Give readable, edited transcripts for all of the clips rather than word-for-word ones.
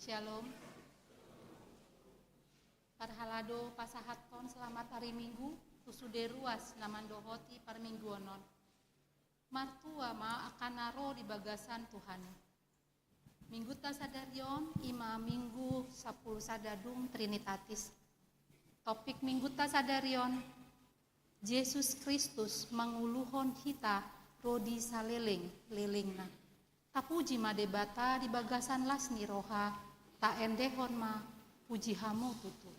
Shalom. Parhalado pasahaton selamat hari Minggu, tusude ruas namandohoti par mingguonon. Martua ma akan naro di bagasan Tuhan. Minggu tasadarion ima minggu 10 sadadung Trinitatis. Topik minggu tasadarion Yesus Kristus manguluhon hita rodi saleleng lelengna. Tapuji ma debata di bagasan lasni roha tak endehon ma puji hamu tutu.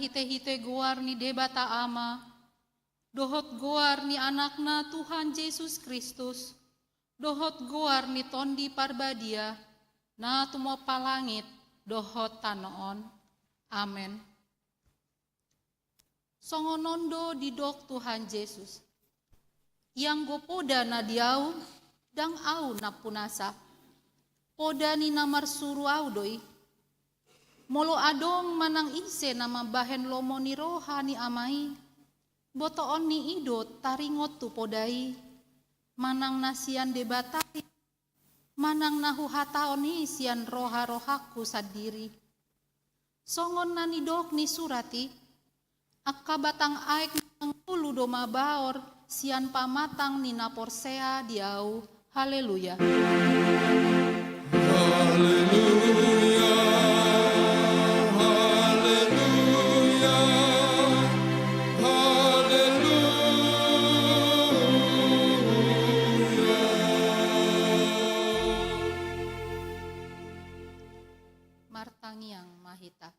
Hite-hite goar ni debata ama, dohot goar ni anakna Tuhan Yesus Kristus, dohot goar ni tondi parbadia, na tumo palangit, dohot tanoon. Amen. Songonondo didok Tuhan Yesus, yang gopoda na diau, dang au na punasa, poda ni namar suru au doi, molo adong manang ise nama bahen lomo ni roha ni amai, botoon ni idot taringot tu podai, manang nasian debatari, manang nahu hataon ni sian roha-rohaku sadiri. Songon nani dok ni surati, akka batang aek nang ulu doma baor, sian pamatang ni naporsea diau. Haleluya. Haleluya. Martangiang mahita.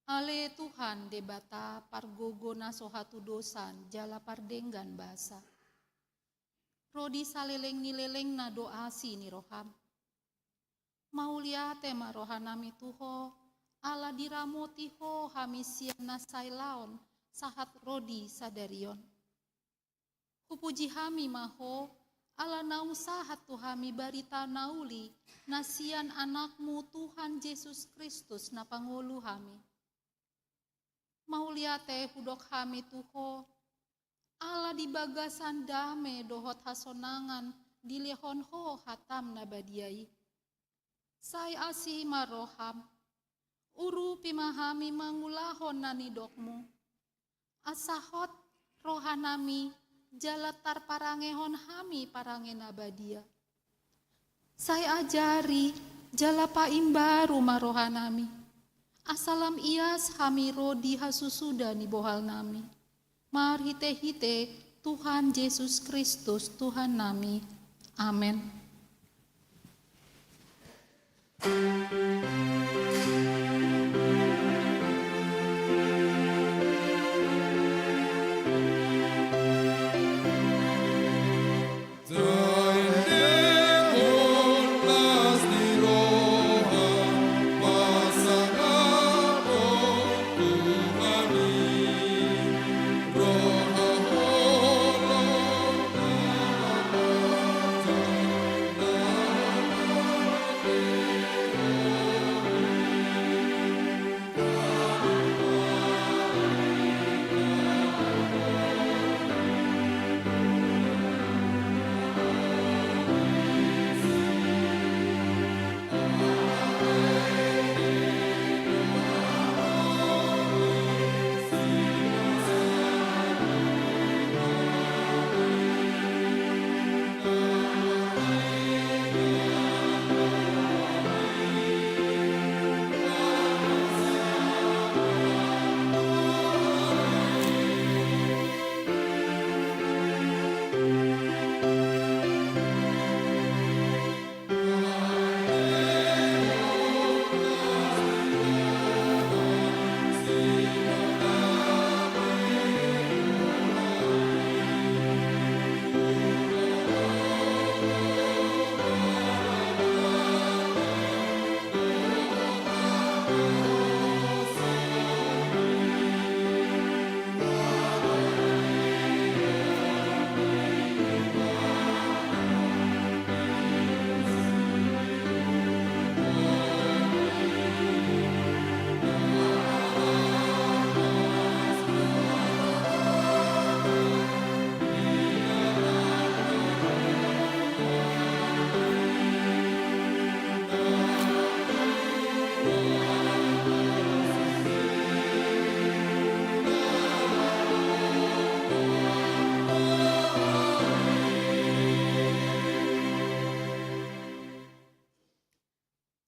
Ale Tuhan debata pargogo na sohatu dosan jala pardenggan basa. Rodi saleleng ni leleng na doasi ni roham. Mauliate ma rohanami tuho, ala diramoti ho hamisian na sailaon sahat rodi sadarion. Hupuji hami maho, ala nausahat tuhami barita nauli, nasian anakmu Tuhan Yesus Kristus na pangulu hami. Mauliate hudok hami tuho, ala di bagasan dame dohot hasonangan dilehon ho hatam na badiai. Say asih maroham, uru pimahami mangulahon na nidokmu. asahot rohanami jalatar parangehon hami parangena badia. Saya ajari jala paimbaru marohanami. Asalam ias hamiro di hasusuda ni bohal nami. Marhite-hite Tuhan Yesus Kristus Tuhan nami. Amin.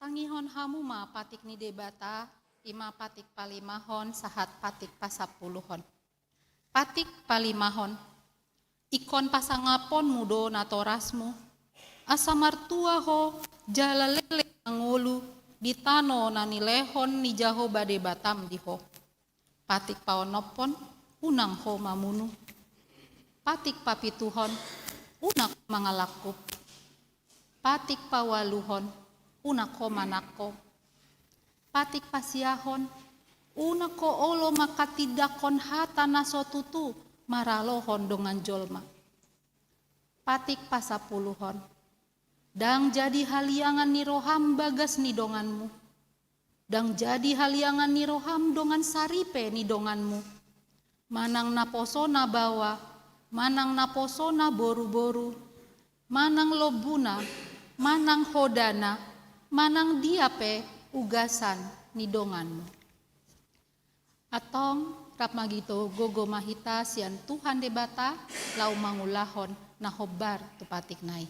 Tangihon hamu ma patik ni debata, ima patik palimahon, sahat patik pasapuluhon. Patik palimahon, ikon pasangapon mudo natorasmu, asa martua ho jala lele ngulu, ditano nanilehon ni jaho bade batam diho. Patik paonopon, unang ho mamunu. Patik papituhon, unak mangalakup. Patik pawaluhon, unak ho manako. Patik pasiahon, unak ko olo makatidakon hata nasotutu maralohon dongan jolma. Patik pasapuluhon, dang jadi haliangan ni roham bagas ni donganmu. Dang jadi haliangan ni roham dongan saripe ni donganmu. Manang naposona bawa, manang naposona boru-boru, manang lobuna, manang hodana, manang diape ugasan ni donganmu. Atong rap magito gogo mahita sian Tuhan debata lau mangulahon na hobar tu patik nai.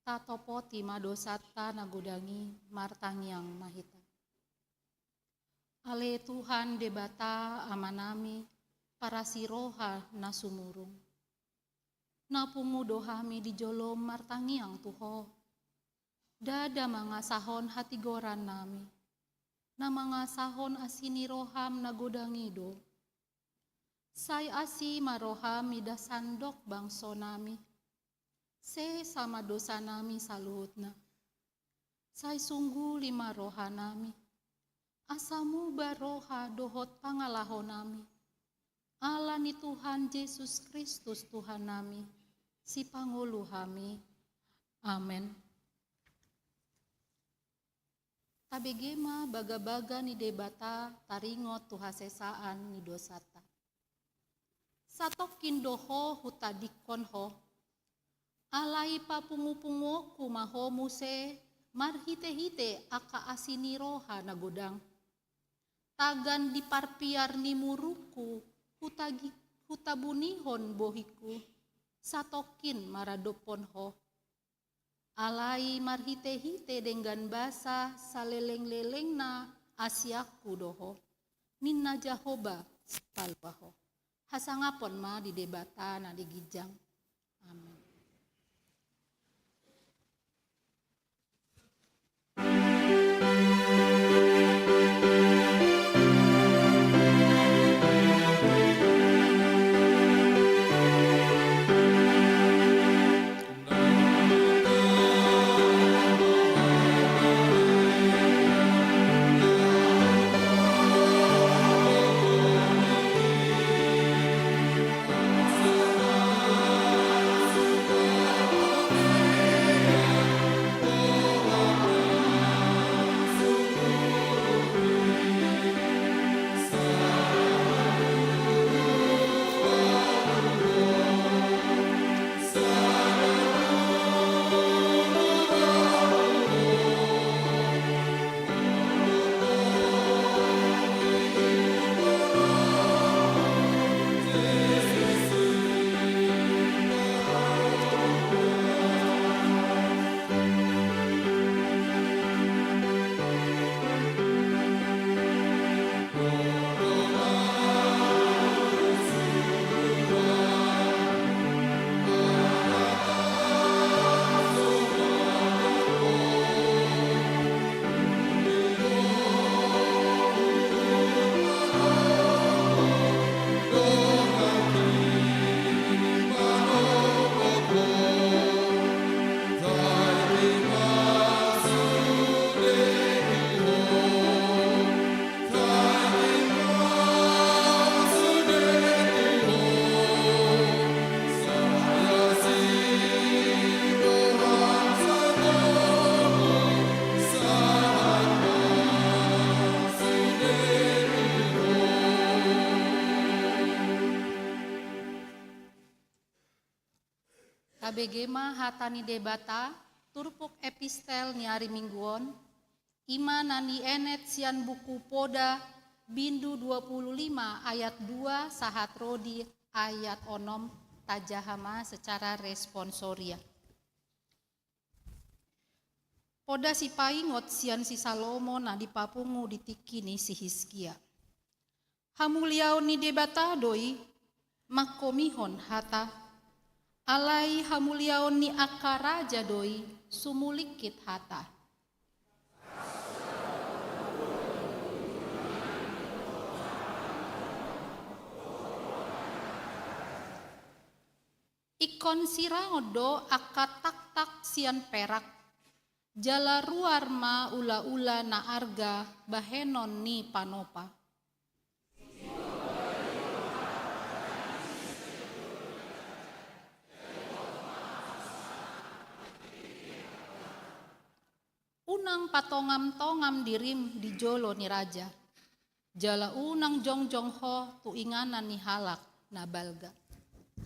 tatopoti madosata nagudangi martangiang mahita. Ale Tuhan debata amanami para siroha nasumurung. Napungu dohami di jolom martangiang Tuho. Dada mangasahon hati goran nami. Na mangasahon asini roham nagudangi do. Say asi maroham midasandok bangso nami. Se sama dosa nami saluhutna. Say sungguh lima roha nami. Asamu baroha dohot pangalaho nami. Allah ni Tuhan Yesus Kristus Tuhan nami. Si pangulu kami. Amen. Tabegema baga-baga ni debata taringot tuhasesaan ni dosata. Satokin doho hutadikon ho. Alai papungu-pungu kumaho muse marhite-hite aka asini roha nagodang. Tagan diparpiar ni muruku hutabunihon bohiku. Satokin maradopon ho. Alai marhite-hite dengan basa saleleng-leleng na asyaku doho. Ninna jahoba palpaho. Hasangapon ma di debata na digijang. Amin. Kabegema hatani debata, turpuk epistel ni hari mingguon, ima nani enet sian buku poda bindu 25 ayat 2 sahat rodi ayat onom tajahama secara responsoria. Poda si paingot sian si Salomo na dipapungu ditikini si Hiskia. Hamuliau ni debata doi makomihon hata. Alai hamuliaon ni akaraja doi sumulikit hata. Ikon sirangodo akatak-tak sian perak. Jala ruar ma ula-ula na arga bahenon ni panopa. Unang patongam-tongam dirim di jolo ni raja. Jala unang jongjong ho tuinganan ni halak na balga.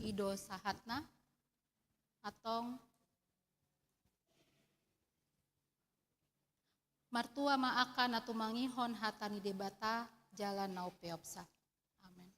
Ido sahatna atong martua maaka na tumangihon hatani debata jalan nau peopsa. Amen.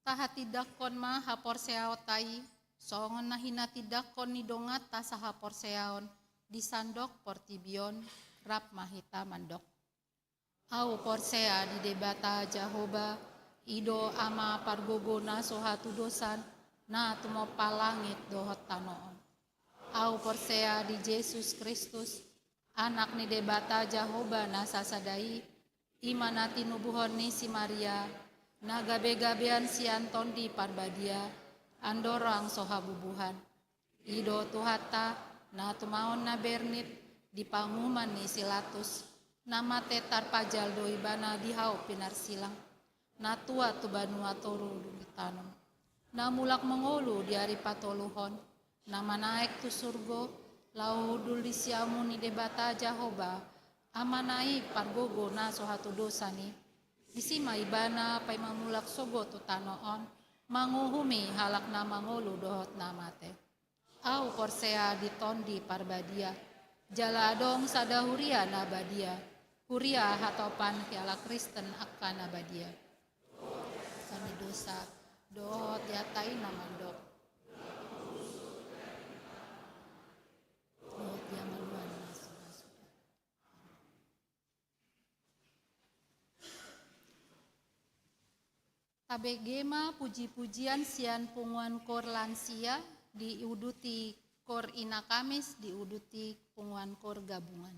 Tahatidak kon ma hapor seao tai, songon na hinatidak kon ni dongat ta sa hapor seaon, di sandok portibion, rap mahita mandok. Au porsea di debata Jahoba, ido ama pargogo na sohatu dosan, na tumo palangit dohot tanoon. Au porsea di Yesus Kristus, anak ni debata Jahoba na sasadai, imana tinubuhon ni si Maria, na gabe-gabean si Anton di Parbadia, andorang sohabubuhan. Ido tuhata na tumaon na bernit di panguman ni Silatus, nama tetar pajal doi bana dihau pinarsilang. Na tua tu banua toru dumitanom. Na mulak mengolu di hari patoluhon, nama naik tu surgo, lau dul di siamu ni debata Jahoba, amanai pargogo na sohatu dosani. Disima ibana pay mamulak sogo tu tanoon, manguhumi halak na mangolu dohot namate. Au porsea di tondi Parbadia, jaladong sada huria na badia, huria hatopan kiala Kristen akan nabadia. Kami dosa dohot yatai namandok. Dohot yamaluan nasudah. Tabegema puji-pujian sian punguan kor lansia diuduti kor ina Kamis diuduti punguan kor gabungan.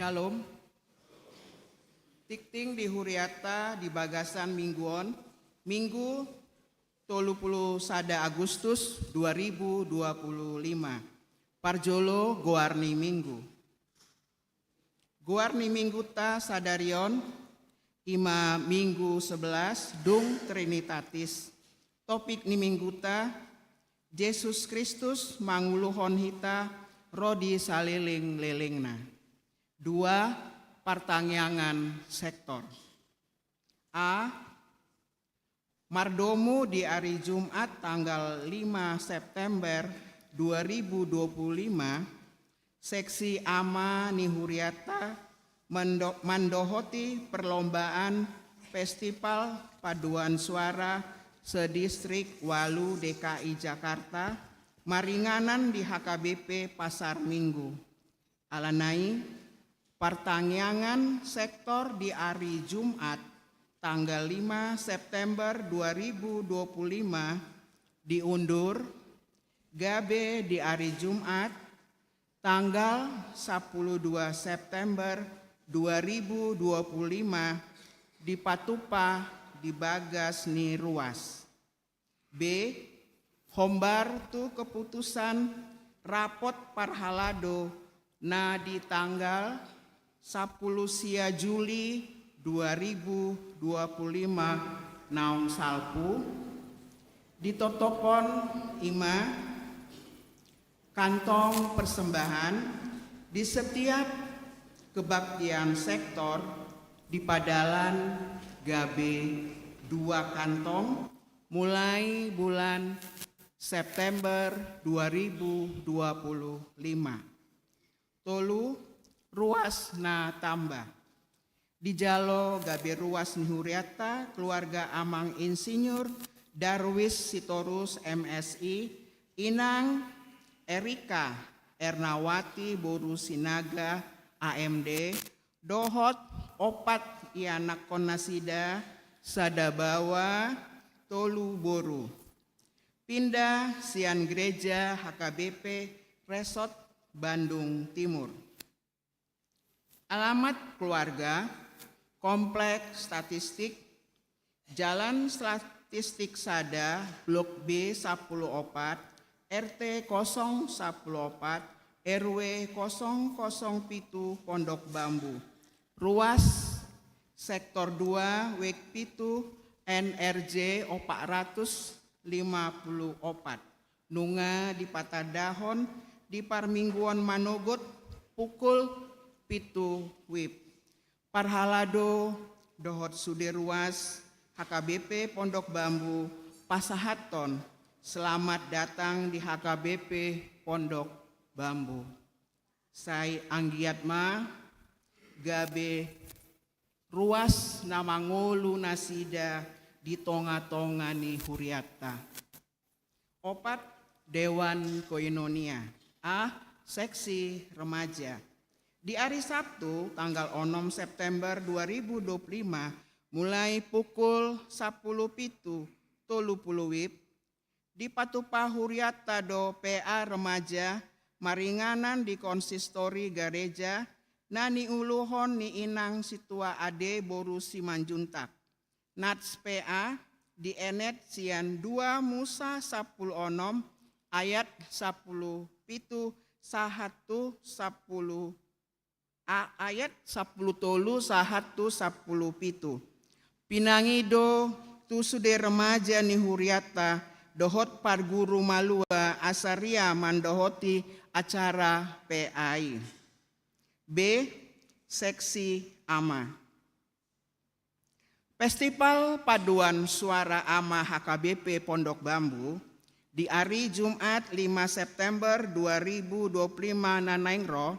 Shalom. Tikting di Huriata di Bagasan Mingguon, Minggu 30 Agustus 2025. Parjolo Goarni Minggu. Goarni Minggu ta sadarion, ima Minggu 11, Dung Trinitatis. Topik ni Minggu ta, Yesus Kristus manguluhon hita, rodi saliling-lelingna. 2. Pertanyaan sektor. A. Mardomu di hari Jumat tanggal 5 September 2025, seksi Ama Nihuriata mendohoti perlombaan Festival Paduan Suara sedistrik Walu DKI Jakarta, maringanan di HKBP Pasar Minggu. Alanai pertanyaan sektor di hari Jumat tanggal 5 September 2025 diundur, gabe di hari Jumat tanggal 12 September 2025 di Patupa di Bagas ni Ruas. B. Hombar tu keputusan rapot parhalado na di tanggal 10 sia Juli 2025 naung salpu ditotopon ima kantong persembahan di setiap kebaktian sektor di Padalan gabe 2 kantong mulai bulan September 2025. Tolu ruas na tambah. Di Jalo gabe ruas Nihuriata, keluarga Amang Insinyur Darwis Sitorus MSI, Inang Erika Ernawati Boru Sinaga AMD, dohot opat ianak konasida Sadabawa Tolu Boru. Pindah sian gereja HKBP Resort Bandung Timur. Alamat keluarga, Kompleks Statistik, Jalan Statistik Sada, Blok B 104, RT 014, RW 007, Pondok Bambu. Ruas Sektor 2, Wek Pitu, NRJ 454. Nunga di Patadahon, di Parmingguan Manogot, pukul Pitu Wip. Parhalado dohot suderuas HKBP Pondok Bambu Pasahaton. Selamat datang di HKBP Pondok Bambu. Sai anggiatma gabe ruas nama ngolu nasida di tonga-tonga ni Huriata. Opat Dewan Koinonia. A. Seksi Remaja. Di hari Sabtu tanggal 6 September 2025 mulai pukul 10.30 WIB di Patupa Huriata do PA Remaja maringanan di konsistori gereja nani uluhon ni inang situa ade boru Simanjuntak. Nats PA di enet sian 2 Musa 10 onom ayat 10 pitu sahatu 10 ayat 10 tolu sahatu 10 pitu. Pinangido tu sude remaja ni Huriata dohot par guru malua asaria mandohoti acara PAI. B. Seksi Ama. Festival Paduan Suara Ama HKBP Pondok Bambu di hari Jumat 5 September 2025 nanaingro,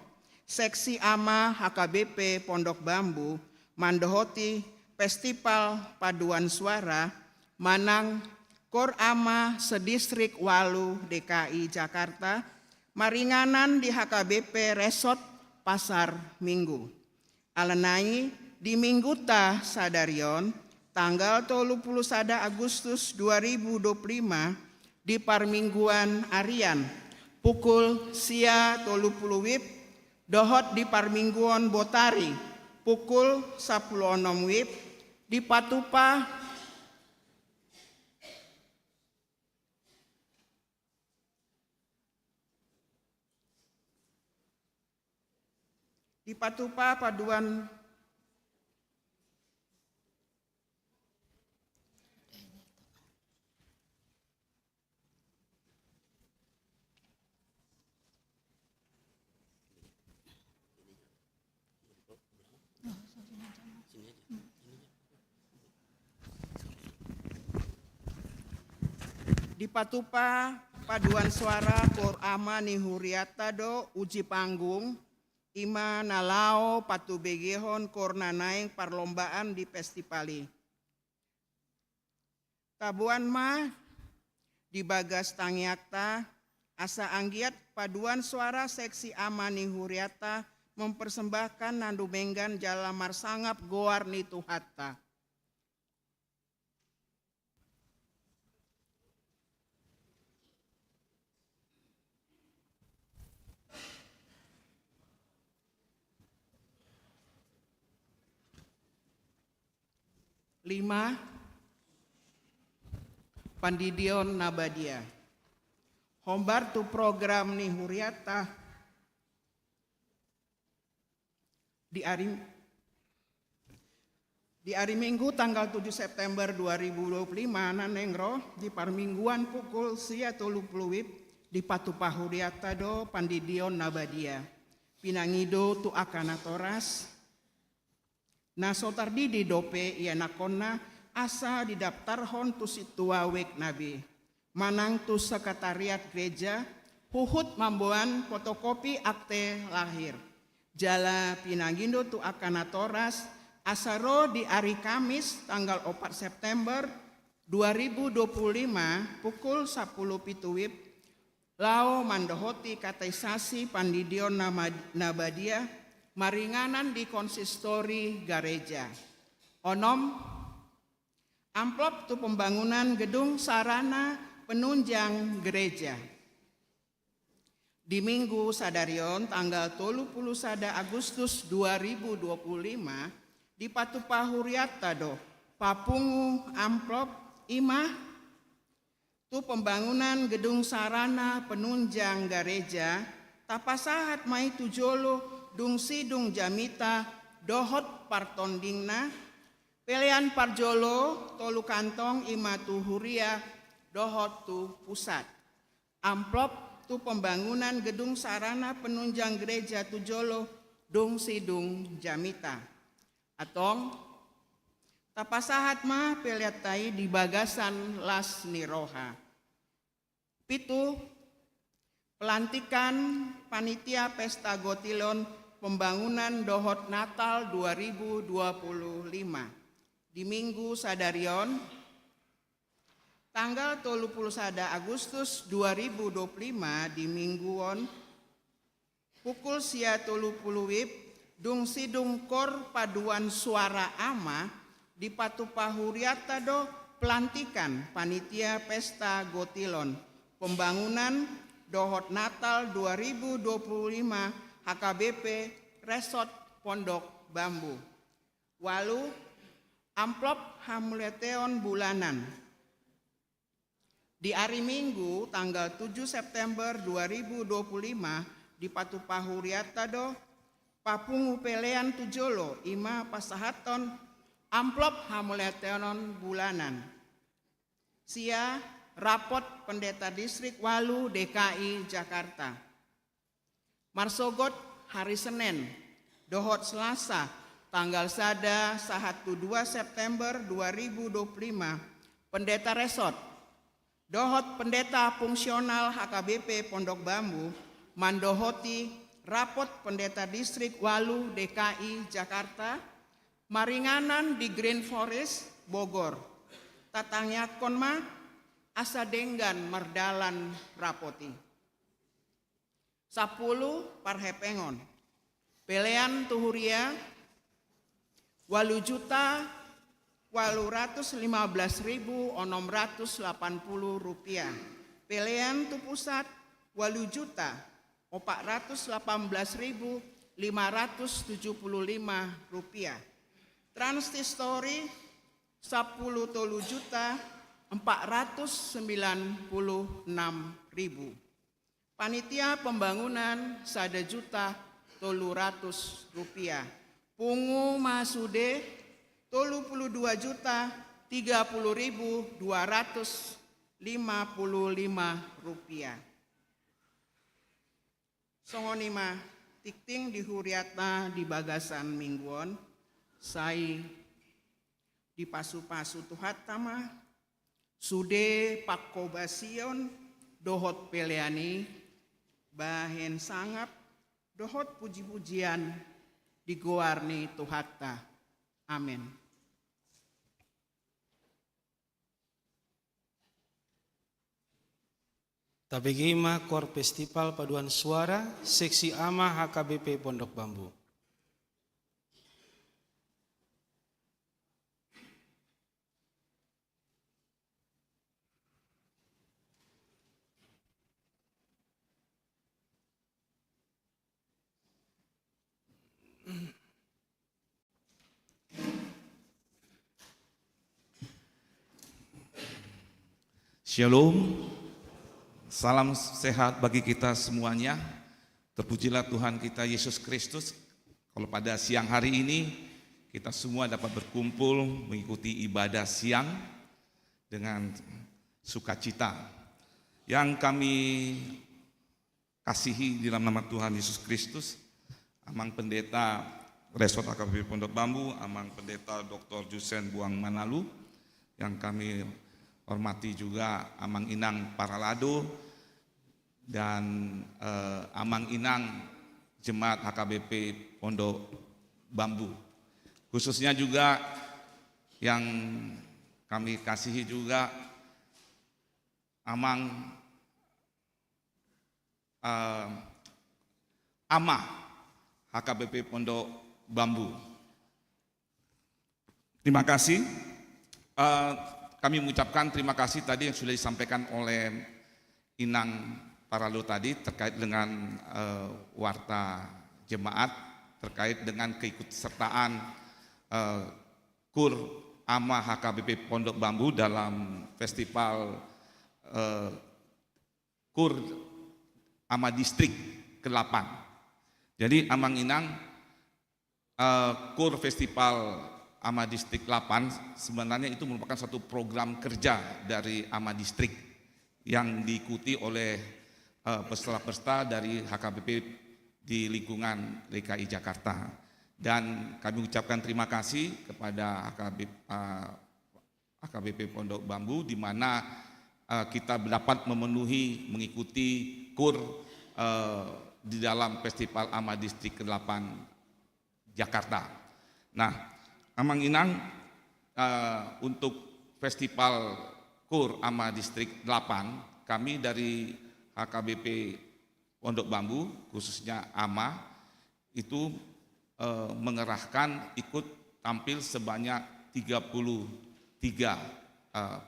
Seksi Ama HKBP Pondok Bambu mandohoti Festival Paduan Suara manang Kor Ama sedistrik Walu DKI Jakarta maringanan di HKBP Resort Pasar Minggu. Alenai di Minggu ta sadarion tanggal 31 Agustus 2025 di Parmingguan Arian pukul sia 30 WIB dohot di Parmingguan Botari pukul 10.06 WIB di Patupa Paduan di Patupa Paduan Suara Kor Ama ni Huriata do uji panggung ima nalao patu begehon kor nanaeng perlombaan di festivali. Tabuan mah di Bagas Tangiakta asa anggiat Paduan Suara Seksi Ama ni Huriata mempersembahkan nandu menggan jala marsangap goar ni Tuhatta. Lima, Pandidion Nabadia. Hombar tu program ni Huriata di hari Minggu tanggal 7 September 2025 nanengro di Parmingguan pukul 10.30 WIB di Patupa Huriata do Pandidion Nabadia. Pinangido tu akanatoras na sotardi di dope ia nakonna asa didaftar hon tu situa wek nabi manang tu sekretariat gereja huhut mamboan fotokopi akte lahir jala pinangindo tu akanatoras asaro di hari Kamis tanggal 4 September 2025 pukul 10.00 WIB lao mandohoti kateisasi Pandidion Nabadia maringanan di konsistori gereja. Onom amplop tu pembangunan gedung sarana penunjang gereja. Di Minggu Sadarion tanggal 31 Agustus 2025 di Patupa Huriata do papungu amplop imah tu pembangunan gedung sarana penunjang gereja tapasahat mai tujolo dung sidung jamita dohot partondingna pelean parjolo tolu kantong ima tu huria dohot tu pusat amplop tu pembangunan gedung sarana penunjang gereja tujolo dung sidung jamita atong tapasahat mah peliatai di Bagasan Las Niroha. Pitu pelantikan panitia pesta gotilon pembangunan dohot Natal 2025 di Minggu Sadarion tanggal 31 Agustus 2025 di Mingguon pukul 10.30 WIB dung sidung kor Paduan Suara Ama di Patupa Huriata do pelantikan panitia pesta gotilon pembangunan dohot Natal 2025 HKBP Resort Pondok Bambu. Walu amplop hamuleteon bulanan. Di hari Minggu tanggal 7 September 2025 di Patupa Huriata do papungu pelean tujolo ima pasahaton amplop hamuleteon bulanan. Sia rapot Pendeta Distrik Walu DKI Jakarta. Marsogot hari Senin, dohot Selasa, tanggal sada 12 September 2025, Pendeta Resort, dohot Pendeta Fungsional HKBP Pondok Bambu, mandohoti rapot Pendeta Distrik Walu DKI Jakarta, maringanan di Green Forest Bogor. Tatangyakon mah asa denggan merdalan rapoti. 10 parhepengon. Pelean tuhuria 8.815.680 rupiah. Pelean tu pusat 8.418.980 Rp575. Transistori 10.496.000. Panitia pembangunan Rp1.300.000. Pungu masude Rp30.230.255. Songonima tikting di huriatna di bagasan mingguon, sai di pasu-pasu tuhat tama, sude pakobasion, dohot peleani, bahen sangap, dohot puji-pujian, digoarni tuhatta. Amin. Tabegima Kor Festival Paduan Suara, Seksi AMA HKBP Pondok Bambu. Shalom, salam sehat bagi kita semuanya. Terpujilah Tuhan kita Yesus Kristus. Kalau pada siang hari ini kita semua dapat berkumpul mengikuti ibadah siang dengan sukacita. Yang kami kasihi di dalam nama Tuhan Yesus Kristus, Amang Pendeta Resort HKBP Pondok Bambu, Amang Pendeta Dr. Jusen Buang Manalu, yang kami hormati juga Amang Inang Paralado dan Amang Inang Jemaat HKBP Pondok Bambu. Khususnya juga yang kami kasihi juga Amang AMA HKBP Pondok Bambu. Terima kasih. Kami mengucapkan terima kasih tadi yang sudah disampaikan oleh Inang Paralo tadi terkait dengan warta jemaat, terkait dengan keikutsertaan KUR AMA HKBP Pondok Bambu dalam festival KUR AMA Distrik ke-8. Jadi Amang Inang KUR Festival AMA Distrik 8 sebenarnya itu merupakan satu program kerja dari AMA Distrik yang diikuti oleh peserta-peserta dari HKBP di lingkungan DKI Jakarta. Dan kami ucapkan terima kasih kepada HKBP Pondok Bambu di mana kita dapat memenuhi mengikuti KUR di dalam Festival AMA Distrik ke-8 Jakarta. Nah, Amang Inang untuk Festival KUR AMA Distrik 8, kami dari HKBP Pondok Bambu, khususnya AMA, itu mengerahkan ikut tampil sebanyak 33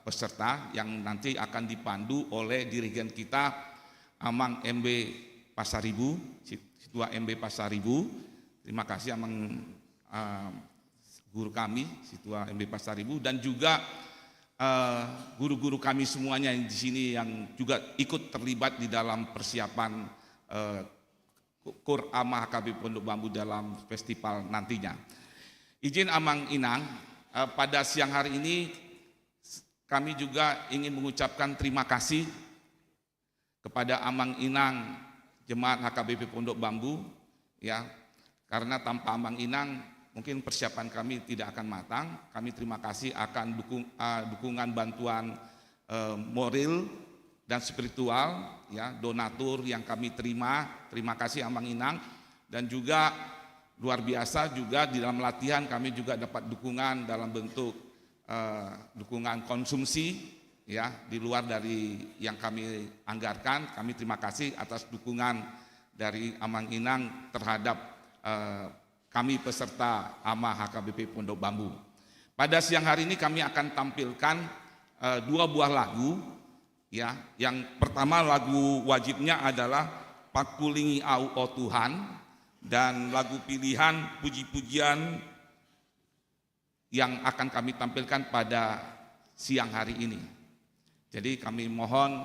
peserta yang nanti akan dipandu oleh dirigen kita Amang MB Pasaribu, Situa MB Pasaribu. Terima kasih Amang guru kami, Situa MB Pasaribu, dan juga guru-guru kami semuanya yang di sini yang juga ikut terlibat di dalam persiapan KUR AMA HKBP Pondok Bambu dalam festival nantinya. Izin Amang Inang, pada siang hari ini kami juga ingin mengucapkan terima kasih kepada Amang Inang Jemaat HKBP Pondok Bambu, ya, karena tanpa Amang Inang mungkin persiapan kami tidak akan matang. Kami terima kasih akan dukungan bantuan moral dan spiritual, ya, donatur yang kami terima. Terima kasih Amang Inang. Dan juga luar biasa juga di dalam latihan kami juga dapat dukungan dalam bentuk dukungan konsumsi, ya, di luar dari yang kami anggarkan. Kami terima kasih atas dukungan dari Amang Inang terhadap kami peserta AMA HKBP Pondok Bambu. Pada siang hari ini kami akan tampilkan 2 buah lagu, ya. Yang pertama lagu wajibnya adalah Pakulingi Au O Tuhan, dan lagu pilihan puji-pujian yang akan kami tampilkan pada siang hari ini. Jadi kami mohon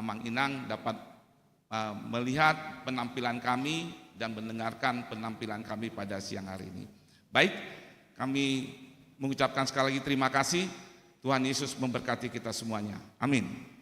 Mang Inang dapat melihat penampilan kami dan mendengarkan penampilan kami pada siang hari ini. Baik, kami mengucapkan sekali lagi terima kasih. Tuhan Yesus memberkati kita semuanya. Amin.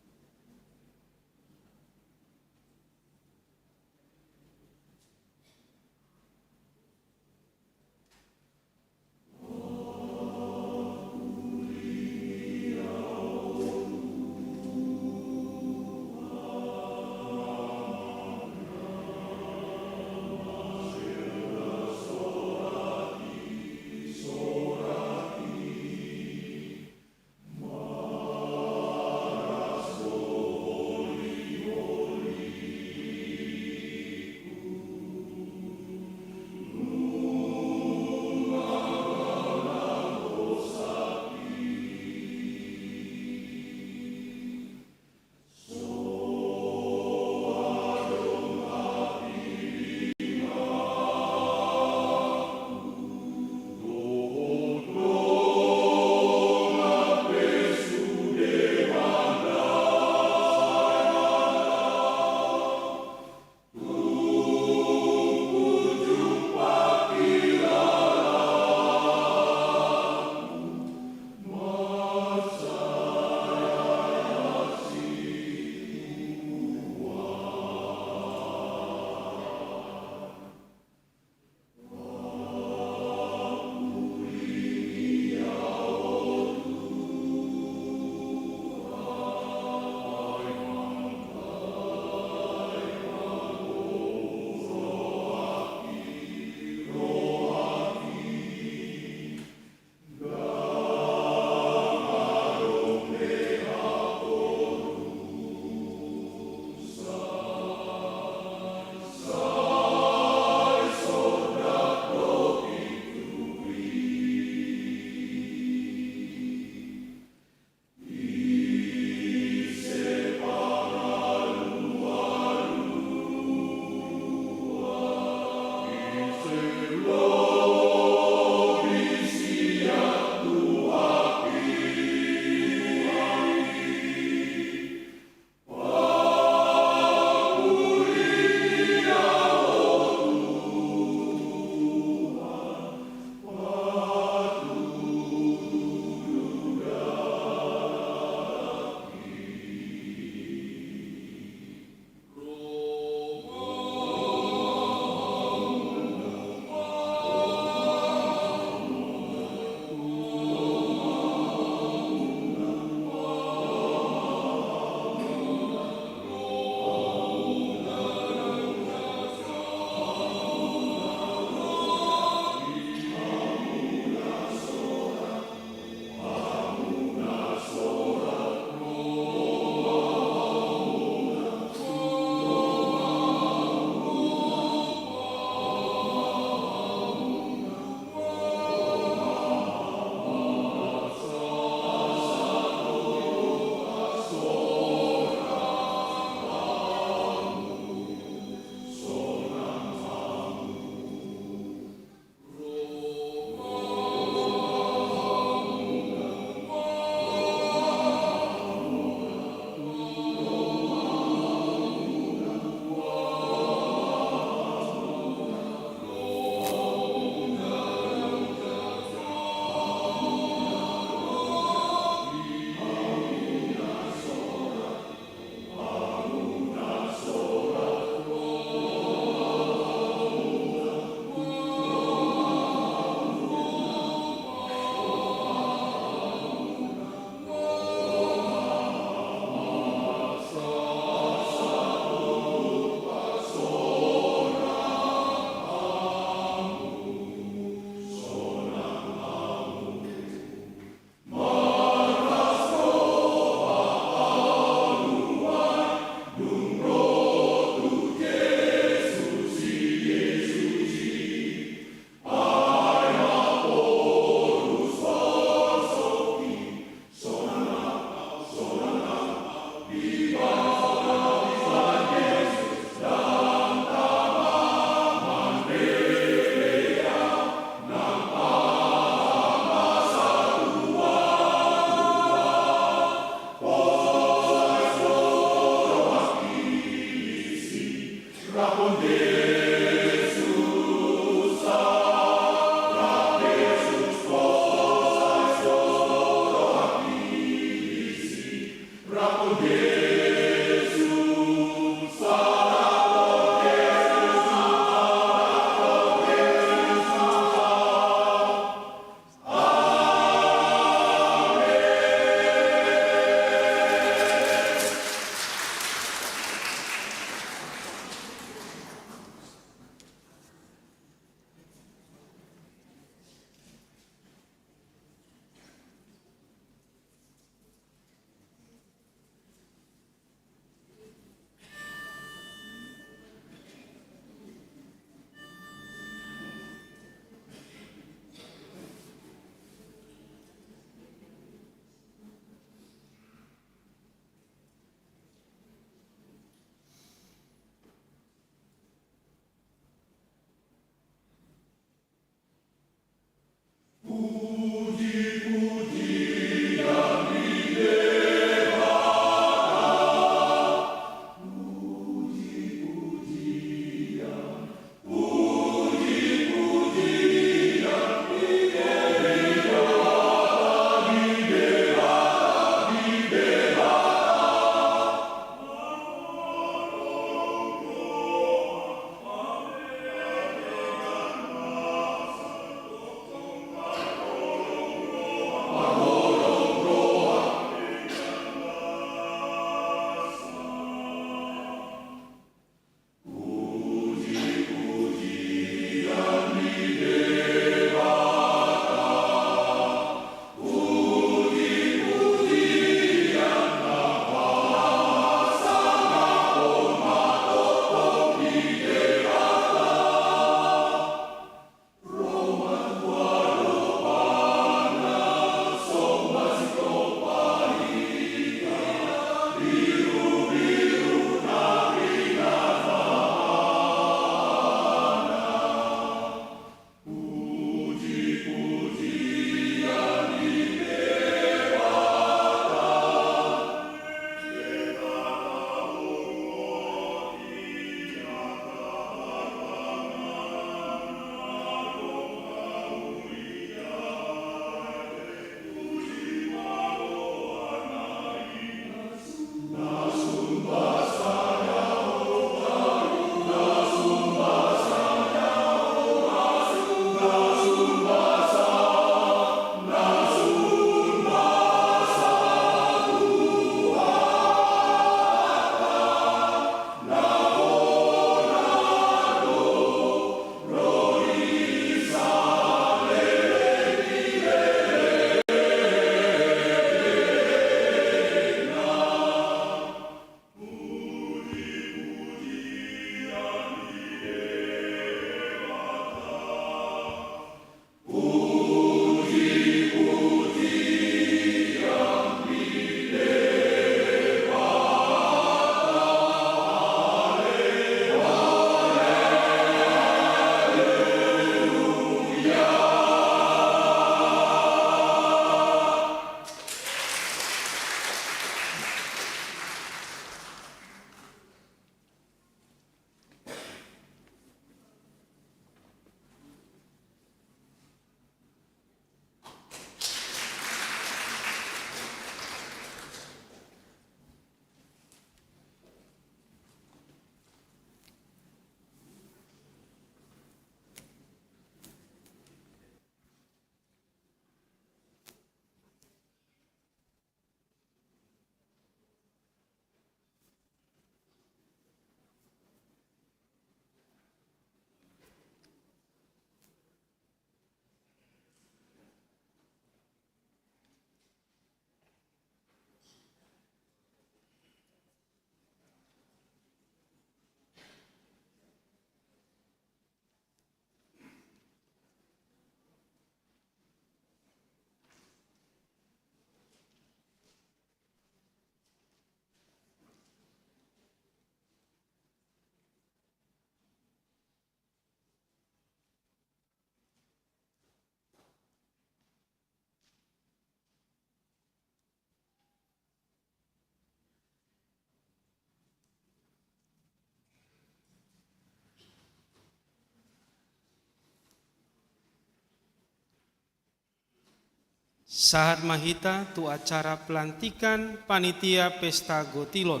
Sahat mahita tu acara pelantikan Panitia Pesta Gotilon,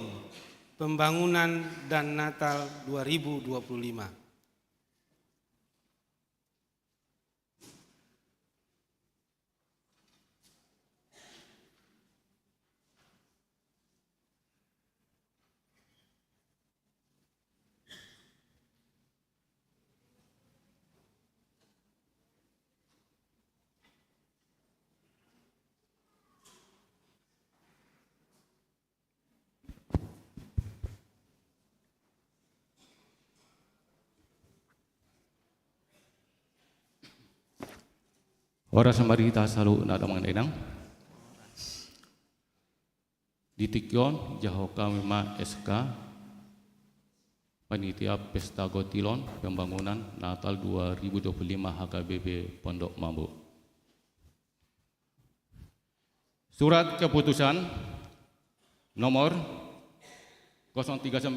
Pembangunan dan Natal 2025. Ora samarita salu na damang enang. Ditikyon jaho kami ma SK Panitia Pesta Gotilon Pembangunan Natal 2025 HKBP Pondok Bambu. Surat keputusan nomor 039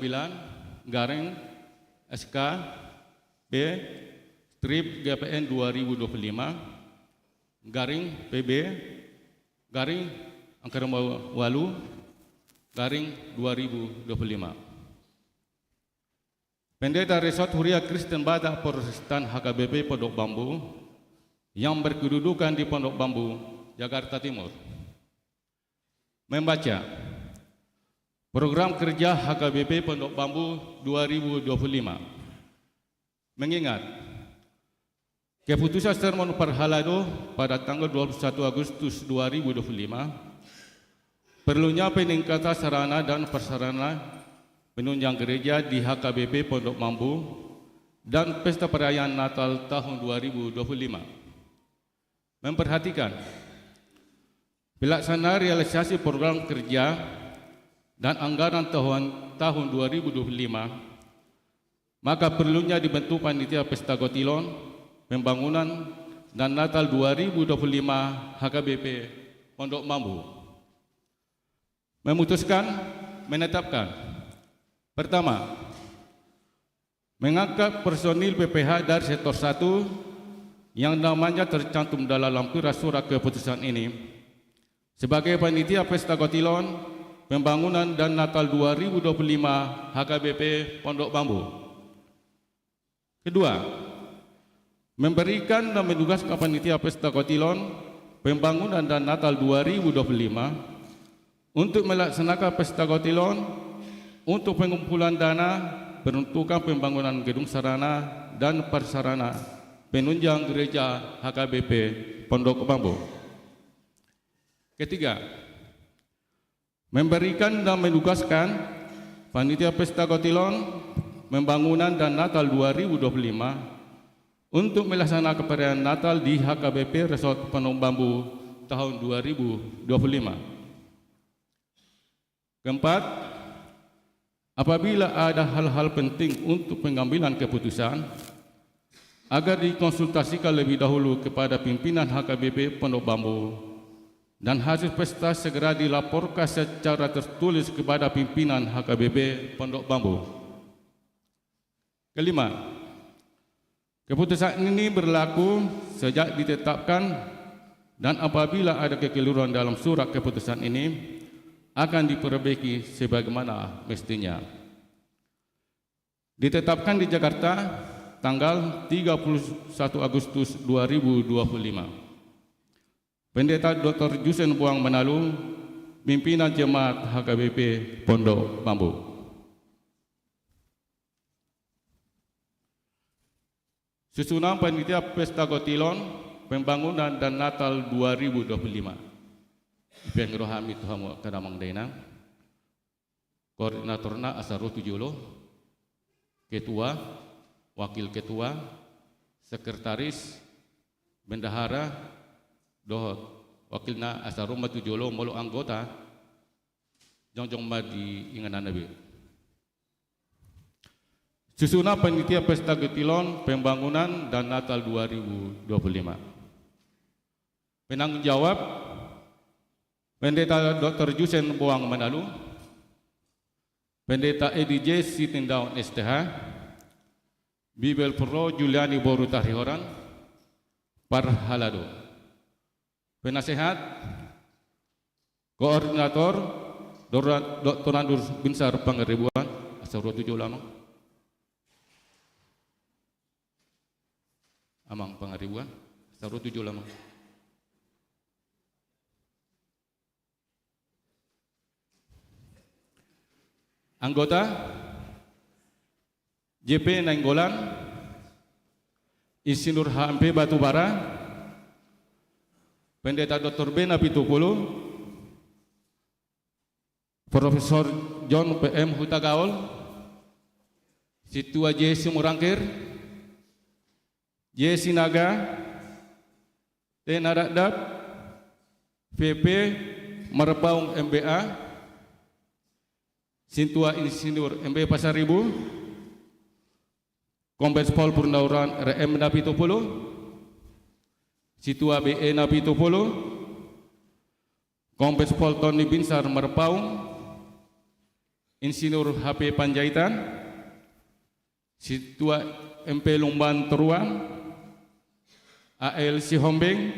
garing SK P strip GPN 2025 garing PB garing angka walu garing 2025. Pendeta Resort Huria Kristen Batak Protestan HKBP Pondok Bambu yang berkedudukan di Pondok Bambu, Jakarta Timur, membaca program kerja HKBP Pondok Bambu 2025. Mengingat keputusan sermon Parhalado pada tanggal 21 Agustus 2025 perlunya peningkatan sarana dan prasarana penunjang gereja di HKBP Pondok Bambu dan pesta perayaan Natal tahun 2025. Memperhatikan pelaksanaan realisasi program kerja dan anggaran tahun 2025, maka perlunya dibentuk Panitia Pesta Gotilon Pembangunan dan Natal 2025 HKBP Pondok Bambu. Memutuskan menetapkan: pertama, mengangkat personil PPH dari sektor 1 yang namanya tercantum dalam lampiran surat keputusan ini sebagai Panitia Pesta Gotilon Pembangunan dan Natal 2025 HKBP Pondok Bambu. Kedua, memberikan dan menugaskan Panitia Pesta Gotilon Pembangunan dan Natal 2025 untuk melaksanakan Pesta Gotilon untuk pengumpulan dana peruntukan pembangunan gedung sarana dan prasarana penunjang gereja HKBP Pondok Bambu. Ketiga, memberikan dan menugaskan Panitia Pesta Gotilon Pembangunan dan Natal 2025 untuk melaksanakan perayaan Natal di HKBP Resort Pondok Bambu tahun 2025. Keempat, apabila ada hal-hal penting untuk pengambilan keputusan, agar dikonsultasikan lebih dahulu kepada pimpinan HKBP Pondok Bambu dan hasil pesta segera dilaporkan secara tertulis kepada pimpinan HKBP Pondok Bambu. Kelima, keputusan ini berlaku sejak ditetapkan dan apabila ada kekeliruan dalam surat keputusan ini akan diperbaiki sebagaimana mestinya. Ditetapkan di Jakarta tanggal 31 Agustus 2025. Pendeta Dr. Jusen Buang Menalu, pimpinan Jemaat HKBP Pondok Bambu. Susunan Panitia Pesta Gotilon Pembangunan dan Natal 2025. Ipeng rohami tuhamu kadamang dainang. Koordinatorna Asaru Tujulo, Ketua, Wakil Ketua, Sekretaris, Bendahara, Dohot, Wakilna Asaru Matujolo, Molo anggota, Jongjong Madi Inganan Nabi. Susunan Panitia Pesta Gotilon Pembangunan dan Natal 2025. Penanggung jawab Pendeta Dr. Jusen Buang Menalu, Pendeta EDJ Sitindaun STH, Bibel Pro Juliani Boru Tarihoran, Parhalado. Penasehat, Koordinator, Dr. Nandur Binsar Pangaribuan, asal 27 lama. Amang Pangaribuan, asal 27 lama. Anggota JP Nainggolan, Insinyur HMP Batubara, Pendeta Dr. Ben Apitupulu, Profesor John PM Hutagaol, Situa J. Simurangkir, J. Sinaga, T. Naradab, VP Merpaung MBA, Sintua Insinyur MB Pasaribu, Kombes Pol Purnawirawan RM Napitupulu, Situa BE Napitupulu, Kombes Pol Tony Binsar Merpaung, Insinyur HP Panjaitan, Situa MP Lumban Teruan, AL Sihombing,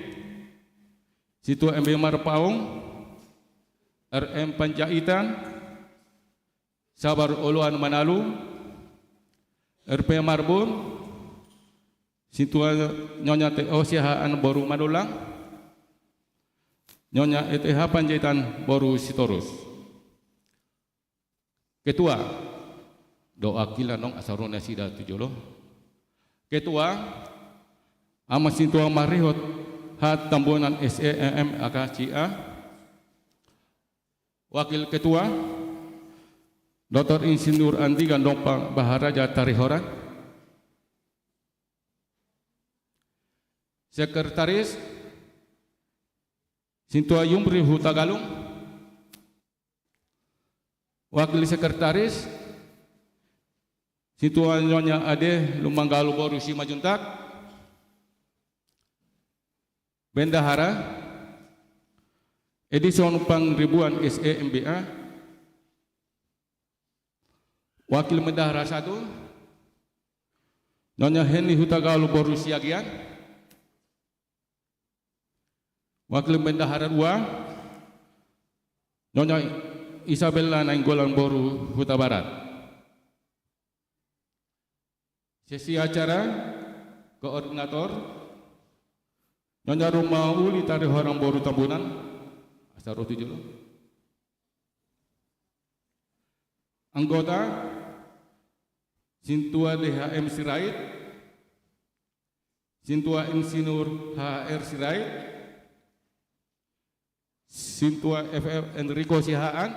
Situa MB Merpaung, RM Panjaitan, Sabar Uluan Manalu, RP Marbun, Situa Nyonya TO Sihaan Boru Madulang, Nyonya ETH Panjaitan Boru Sitorus. Ketua, doa kila nong asarona sida tujolo. Ketua, Ama Situa Marihot Hat Tambunan SEM AKCA. Wakil Ketua, Dr. Insinyur Andi Gandong Baharaja Tarihoran. Sekretaris Sintua Yumbri Hutagalung. Wakil Sekretaris Sintua Nyonya Ade Lumanggalu Boru Simajuntak. Bendahara Edison Pangribuan SEMBA. Wakil Bendahara 1 Nyonya Henny Hutagalu Boru Siagian. Wakil Bendahara 2 Nyonya Isabella Nainggolan Boru Huta Barat. Sesi acara Koordinator Nyonya Rumah Uli Tarihoran Boru Tambunan asal 7. Anggota Sintua DHM Sirait, Sintua Insinyur HR Sirait, Sintua FF Enrico Sihaan,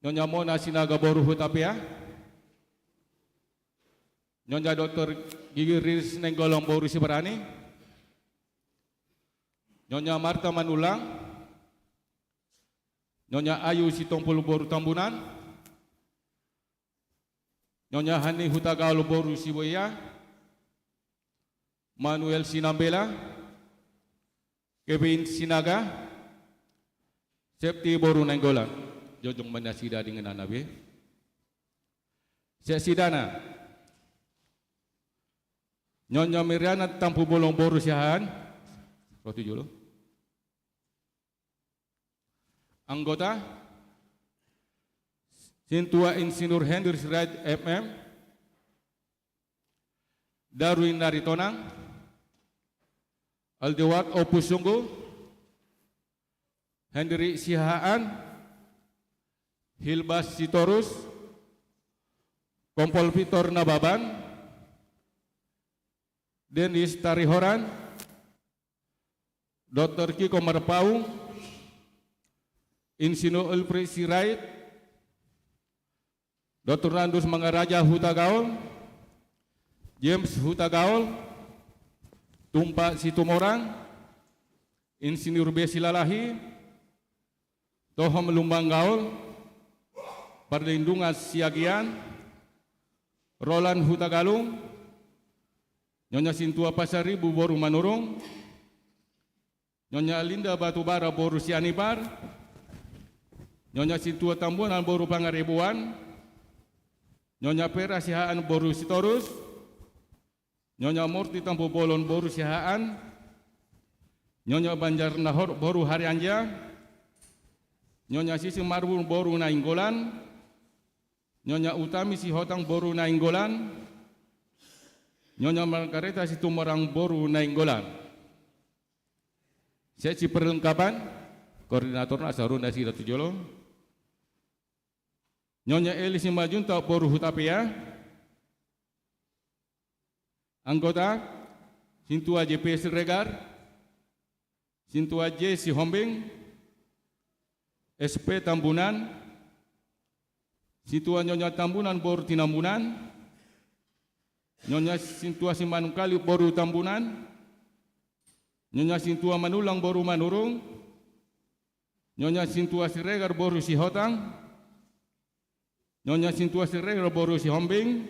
Nyonya Mona Sinaga Boru Hutapia, Nyonya Dr. Gigi Riris Nenggolong Boru Sibarani, Nyonya Marta Manulang, Nyonya Ayu Sitompul Boru Tambunan, Nyonya Hani Hutagalu Boru Siboya, Manuel Sinambela, Kevin Sinaga, Septi Boru Nainggolan, Jojong Mandasida dengan Nabi. Sesidana, Nyonya Miriana Tampu Bolong Boru Siahan, Roti Jolo. Anggota Sintua Insinyur Henry Sirait MM, Darwin Naritonang, Aldewat Opus Sunggu, Henry Sihaan, Hilbas Sitorus, Kompol Vitor Nababan, Denis Tarihoran, Dr. Kiko Merpaung, Insinyur Ulfri Sirait, Dr. Nandus Mangaraja Hutagaol, James Hutagaol, Tumpa Situmorang, Insinyur B. Silalahi, Tohom Lumbanggaol, Perlindungan Siagian, Roland Hutagalung, Nyonya Sintua Pasaribu Boru Manurung, Nyonya Linda Batubara Boru Sianipar, Nyonya Sintua Tambunan Boru Pangaribuan, Nyonya Pera Sihaan Boru Sitorus, Nyonya Murti Tampu Bolon Boru Sihaan, Nyonya Banjar Nahor Boru Harianja, Nyonya Sisi Marbun Boru Nainggolan, Nyonya Utami Sihotang Boru Nainggolan, Nyonya Margareta Situmorang Boru Nainggolan. Sesi perlengkapan, Koordinator Asarunda Sida Tujolo, Nyonya Eli Simajunta Boru Hutapea, anggota Sintua JP Siregar, Sintua J Sihombing, SP Tambunan, Sintua Nyonya Tambunan Boru Tinambunan, Nyonya Sintua Simanungkali Boru Tambunan, Nyonya Sintua Manulang Boru Manurung, Nyonya Sintua Siregar Boru Sihotang, Nyonya Sintua Siregar Boru Sihombing,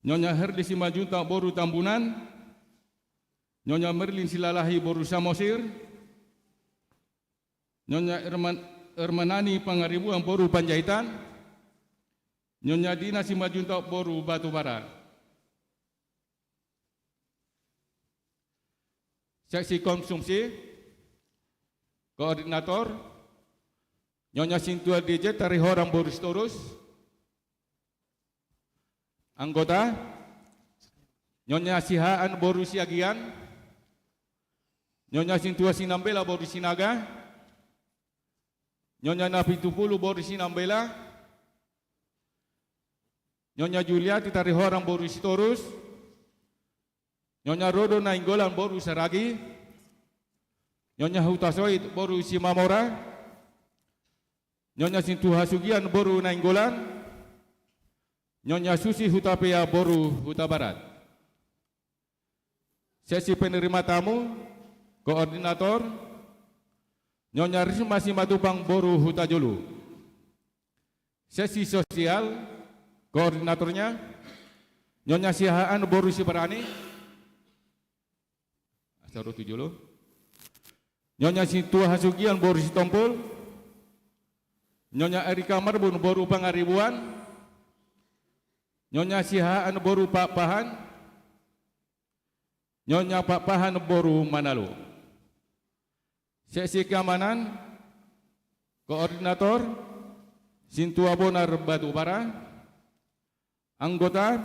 Nyonya Herdi Simajunta Boru Tambunan, Nyonya Merlin Silalahi Boru Samosir, Nyonya Ermanani Pangaribuan Boru Panjaitan, Nyonya Dina Simajunta Boru Batu Barat. Seksi konsumsi, Koordinator, Nyonya Sintua DJ Tarihorang Boru Storus, anggota, Nyonya Sihaan Boru Siagian, Nyonya Sintua Sinambela Boru Sinaga, Nyonya Napitupulu Boru Sinambela, Nyonya Juliati Tarihorang Boru Sitorus, Nyonya Rodo Nainggolan Boru Saragi, Nyonya Hutasoid Boru Simamora, Nyonya Sintua Sugian Boru Nainggolan, Nyonya Susi Hutapea Boru Huta Barat. Sesi penerima tamu, Koordinator, Nyonya Risma Simatupang Boru Huta Julu. Sesi sosial, Koordinatornya, Nyonya Sihaan Boru Sibarani, Asaro Tujulu, Nyonya Sintua Hasugian Boru Sitompul, Nyonya Erika Marbun Boru Pangaribuan, Nyonya Sihaan Boru Pak Pahan, Nyonya Pak Pahan Boru Manalo. Sesi keamanan, Koordinator, Sintua Bonar Batubara, anggota,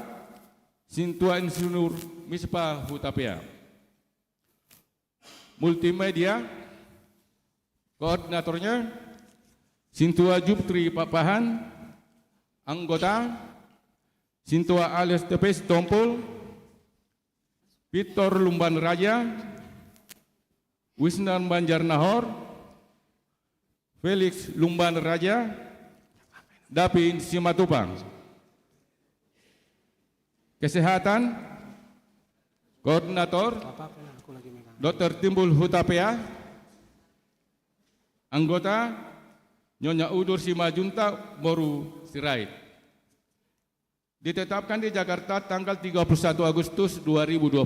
Sintua Insinyur Mispa Hutapea. Multimedia, Koordinatornya, Sintua Juptri Papahan, anggota, Sintua Alias Tepes Tompul, Victor Lumban Raja, Wisnan Banjar Nahor, Felix Lumban Raja, Dapin Simatupang. Kesehatan, Koordinator, Dr. Timbul Hutapea, anggota, Nyonya Udur Simajunta Boru Sirait. Ditetapkan di Jakarta tanggal 31 Agustus 2025.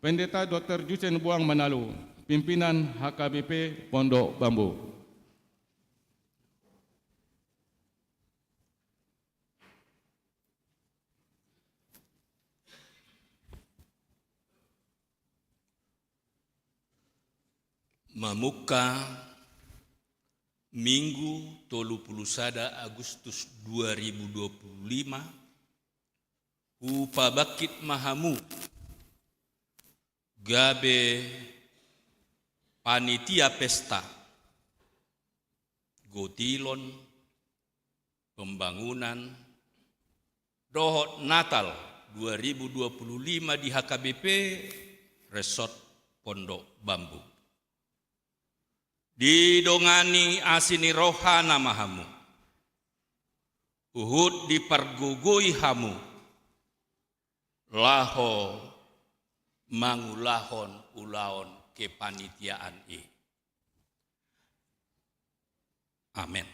Pendeta Dr. Jusen Buang Manalo, pimpinan HKBP Pondok Bambu. Mamuka Minggu 31 Agustus 2025 Upabakit Mahamu Gabe Panitia Pesta Gotilon Pembangunan Dohot Natal 2025 di HKBP Resort Pondok Bambu. Didongani asini rohana mahamu, Uhud dipergugui hamu, laho mangulahon ulaon kepanitiaan i. Amin.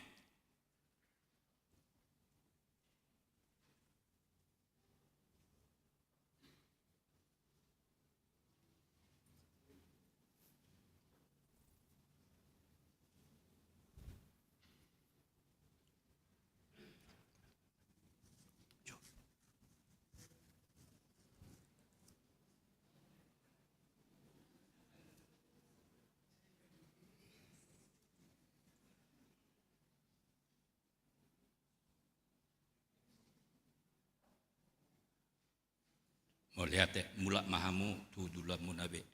Melihat mulak mahamu tu dulam munabe.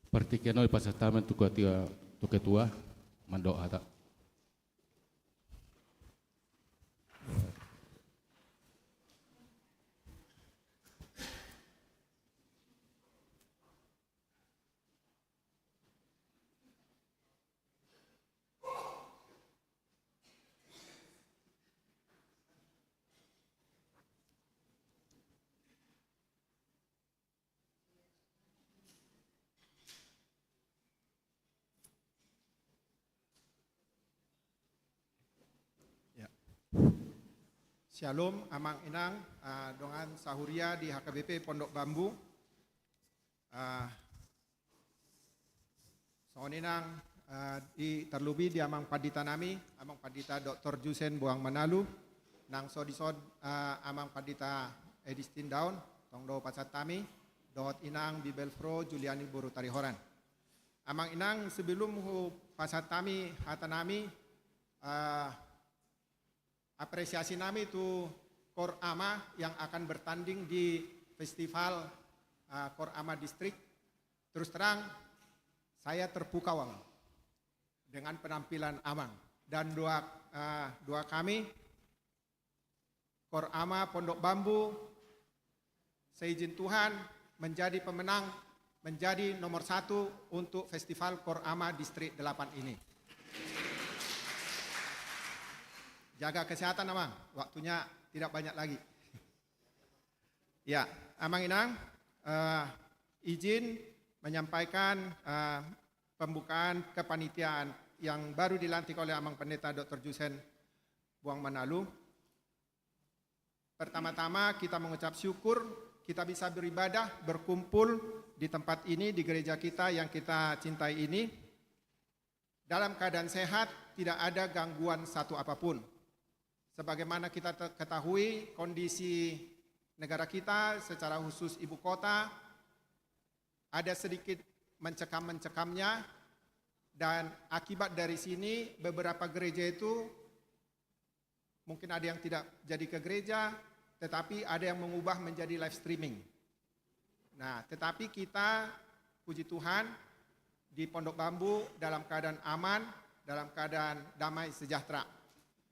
Pertikeno pasatamen tu ketua mandok hata. Shalom, Amang Inang, dengan Sahuria di HKBP Pondok Bambu. Soon Inang, terlebih di Amang Padita nami, Amang Padita Dr. Jusen Buang Manalu, nang sodisod Amang Padita Edistin Daun, Tongdo Pasatami, Dot Inang Bibelfro Juliani Buru Tarihoran. Amang Inang sebelum Pasatami Hatanami, apresiasi nami itu Kor Ama yang akan bertanding di festival Kor Ama Distrik. Terus terang saya terpukau Amang dengan penampilan Amang dan doa kami Kor Ama Pondok Bambu seizin Tuhan menjadi pemenang, menjadi nomor 1 untuk festival Kor Ama Distrik 8 ini. Jaga kesehatan Amang, waktunya tidak banyak lagi. Ya, Amang Inang, izin menyampaikan pembukaan kepanitiaan yang baru dilantik oleh Amang Pendeta Dr. Jusen Buang Manalu. Pertama-tama kita mengucap syukur kita bisa beribadah, berkumpul di tempat ini, di gereja kita yang kita cintai ini. Dalam keadaan sehat, tidak ada gangguan satu apapun. Sebagaimana kita ketahui kondisi negara kita secara khusus ibu kota ada sedikit mencekam-mencekamnya dan akibat dari sini beberapa gereja itu mungkin ada yang tidak jadi ke gereja tetapi ada yang mengubah menjadi live streaming. Nah, tetapi kita puji Tuhan di Pondok Bambu dalam keadaan aman, dalam keadaan damai sejahtera.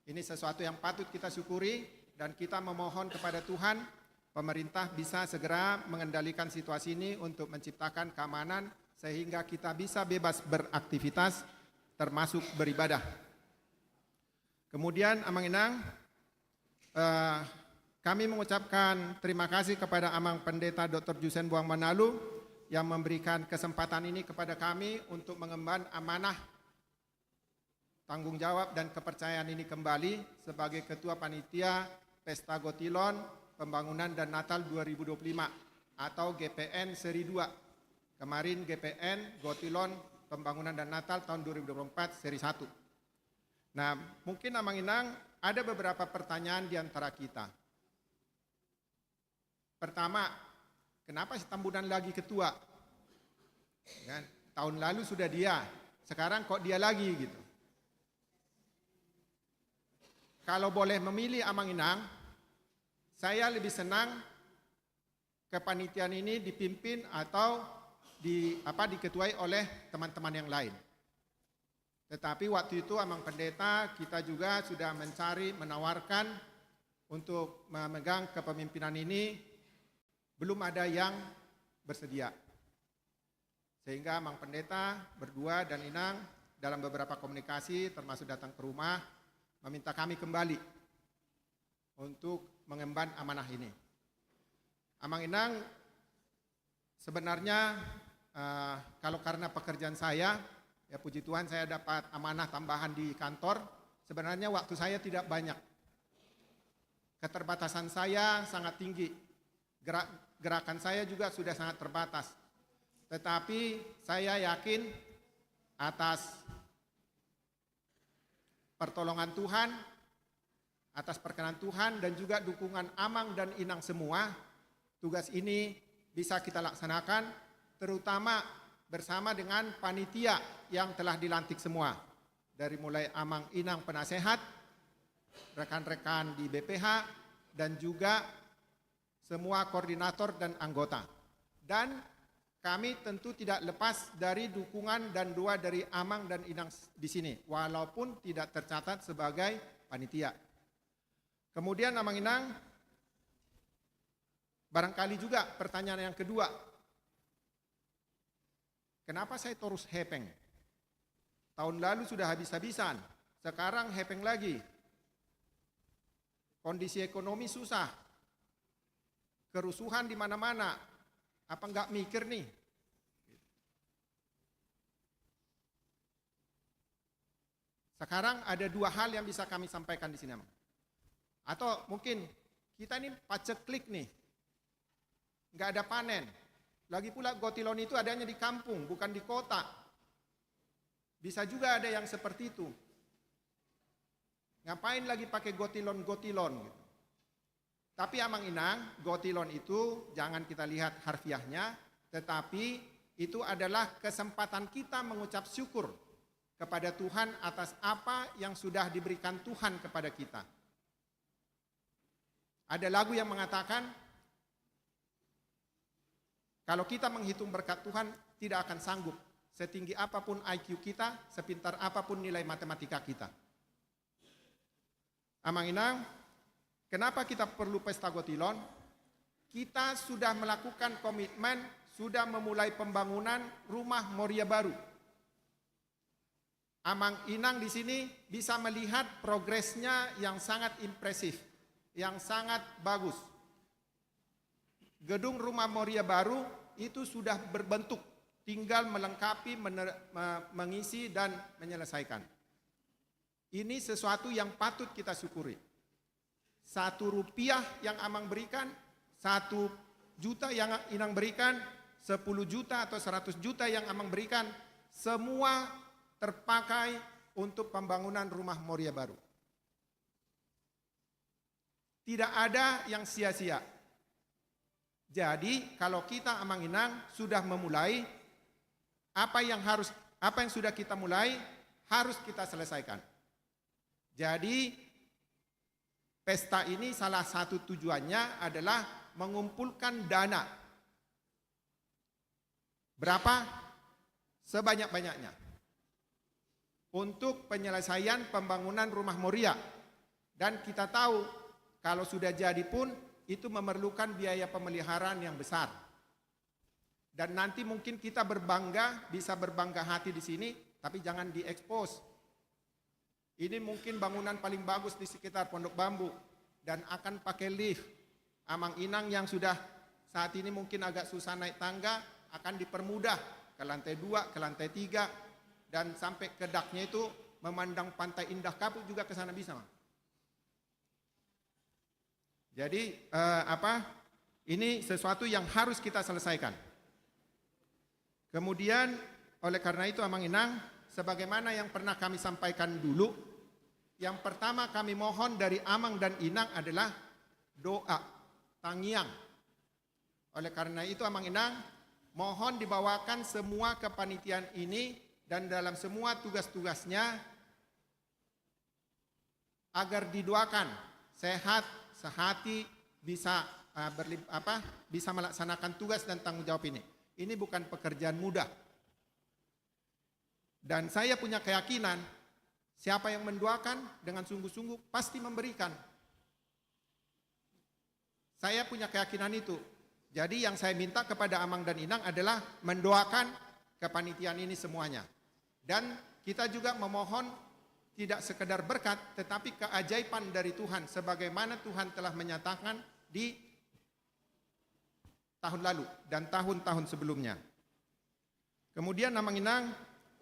Ini sesuatu yang patut kita syukuri dan kita memohon kepada Tuhan, pemerintah bisa segera mengendalikan situasi ini untuk menciptakan keamanan sehingga kita bisa bebas beraktivitas termasuk beribadah. Kemudian Amang Inang, kami mengucapkan terima kasih kepada Amang Pendeta Dr. Jusen Buang Manalu yang memberikan kesempatan ini kepada kami untuk mengemban amanah tanggung jawab dan kepercayaan ini kembali sebagai Ketua Panitia Pesta Gotilon Pembangunan dan Natal 2025 atau GPN Seri 2. Kemarin GPN Gotilon Pembangunan dan Natal tahun 2024 Seri 1. Nah, mungkin Amang Inang ada beberapa pertanyaan di antara kita. Pertama, kenapa Tambunan lagi ketua? Kan? Tahun lalu sudah dia, sekarang kok dia lagi gitu. Kalau boleh memilih Amang Inang, saya lebih senang kepanitiaan ini dipimpin atau diketuai oleh teman-teman yang lain. Tetapi waktu itu Amang Pendeta kita juga sudah menawarkan untuk memegang kepemimpinan ini, belum ada yang bersedia. Sehingga Amang Pendeta berdua dan Inang dalam beberapa komunikasi termasuk datang ke rumah, meminta kami kembali untuk mengemban amanah ini. Amang Inang, sebenarnya kalau karena pekerjaan saya, ya puji Tuhan saya dapat amanah tambahan di kantor, sebenarnya waktu saya tidak banyak. Keterbatasan saya sangat tinggi, gerakan saya juga sudah sangat terbatas. Tetapi saya yakin atas pertolongan Tuhan, atas perkenan Tuhan dan juga dukungan Amang dan Inang semua, tugas ini bisa kita laksanakan terutama bersama dengan panitia yang telah dilantik semua. Dari mulai Amang Inang penasehat, rekan-rekan di BPH dan juga semua koordinator dan anggota. Dan kami tentu tidak lepas dari dukungan dan doa dari Amang dan Inang di sini, walaupun tidak tercatat sebagai panitia. Kemudian Amang Inang, barangkali juga pertanyaan yang kedua, kenapa saya terus hepeng? Tahun lalu sudah habis-habisan, sekarang hepeng lagi. Kondisi ekonomi susah, kerusuhan di mana-mana, apa enggak mikir nih? Sekarang ada dua hal yang bisa kami sampaikan di sini, Amang. Atau mungkin kita ini paceklik nih, enggak ada panen. Lagi pula gotilon itu adanya di kampung, bukan di kota. Bisa juga ada yang seperti itu. Ngapain lagi pakai gotilon-gotilon gitu. Tapi Amang Inang, gotilon itu jangan kita lihat harfiahnya, tetapi itu adalah kesempatan kita mengucap syukur kepada Tuhan atas apa yang sudah diberikan Tuhan kepada kita. Ada lagu yang mengatakan, kalau kita menghitung berkat Tuhan, tidak akan sanggup. Setinggi apapun IQ kita, sepintar apapun nilai matematika kita. Amang Inang, kenapa kita perlu pesta gotilon? Kita sudah melakukan komitmen, sudah memulai pembangunan rumah Moria baru. Amang Inang di sini bisa melihat progresnya yang sangat impresif, yang sangat bagus. Gedung rumah Moria baru itu sudah berbentuk, tinggal melengkapi, mengisi dan menyelesaikan. Ini sesuatu yang patut kita syukuri. 1 rupiah yang Amang berikan, 1 juta yang Inang berikan, 10 juta atau 100 juta yang Amang berikan, semua terpakai untuk pembangunan rumah Moria baru. Tidak ada yang sia-sia. Jadi kalau kita Amang Inang sudah memulai, apa yang sudah kita mulai harus kita selesaikan. Jadi pesta ini salah satu tujuannya adalah mengumpulkan dana. Berapa? Sebanyak-banyaknya. Untuk penyelesaian pembangunan rumah Moria. Dan kita tahu kalau sudah jadi pun itu memerlukan biaya pemeliharaan yang besar. Dan nanti mungkin kita bisa berbangga hati di sini, tapi jangan diekspos. Ini mungkin bangunan paling bagus di sekitar Pondok Bambu dan akan pakai lift. Amang Inang yang sudah saat ini mungkin agak susah naik tangga akan dipermudah ke lantai 2, ke lantai 3 dan sampai ke daknya itu memandang Pantai Indah Kapuk juga ke sana bisa, Mang. Jadi ini sesuatu yang harus kita selesaikan. Kemudian oleh karena itu Amang Inang, sebagaimana yang pernah kami sampaikan dulu, yang pertama kami mohon dari Amang dan Inang adalah doa, tangiyang. Oleh karena itu Amang Inang, mohon dibawakan semua kepanitiaan ini dan dalam semua tugas-tugasnya agar didoakan sehat, sehati, bisa bisa melaksanakan tugas dan tanggung jawab ini. Ini bukan pekerjaan mudah. Dan saya punya keyakinan, siapa yang mendoakan dengan sungguh-sungguh pasti memberikan. Saya punya keyakinan itu. Jadi yang saya minta kepada Amang dan Inang adalah mendoakan kepanitiaan ini semuanya. Dan kita juga memohon tidak sekedar berkat, tetapi keajaiban dari Tuhan, sebagaimana Tuhan telah menyatakan di tahun lalu dan tahun-tahun sebelumnya. Kemudian Amang Inang,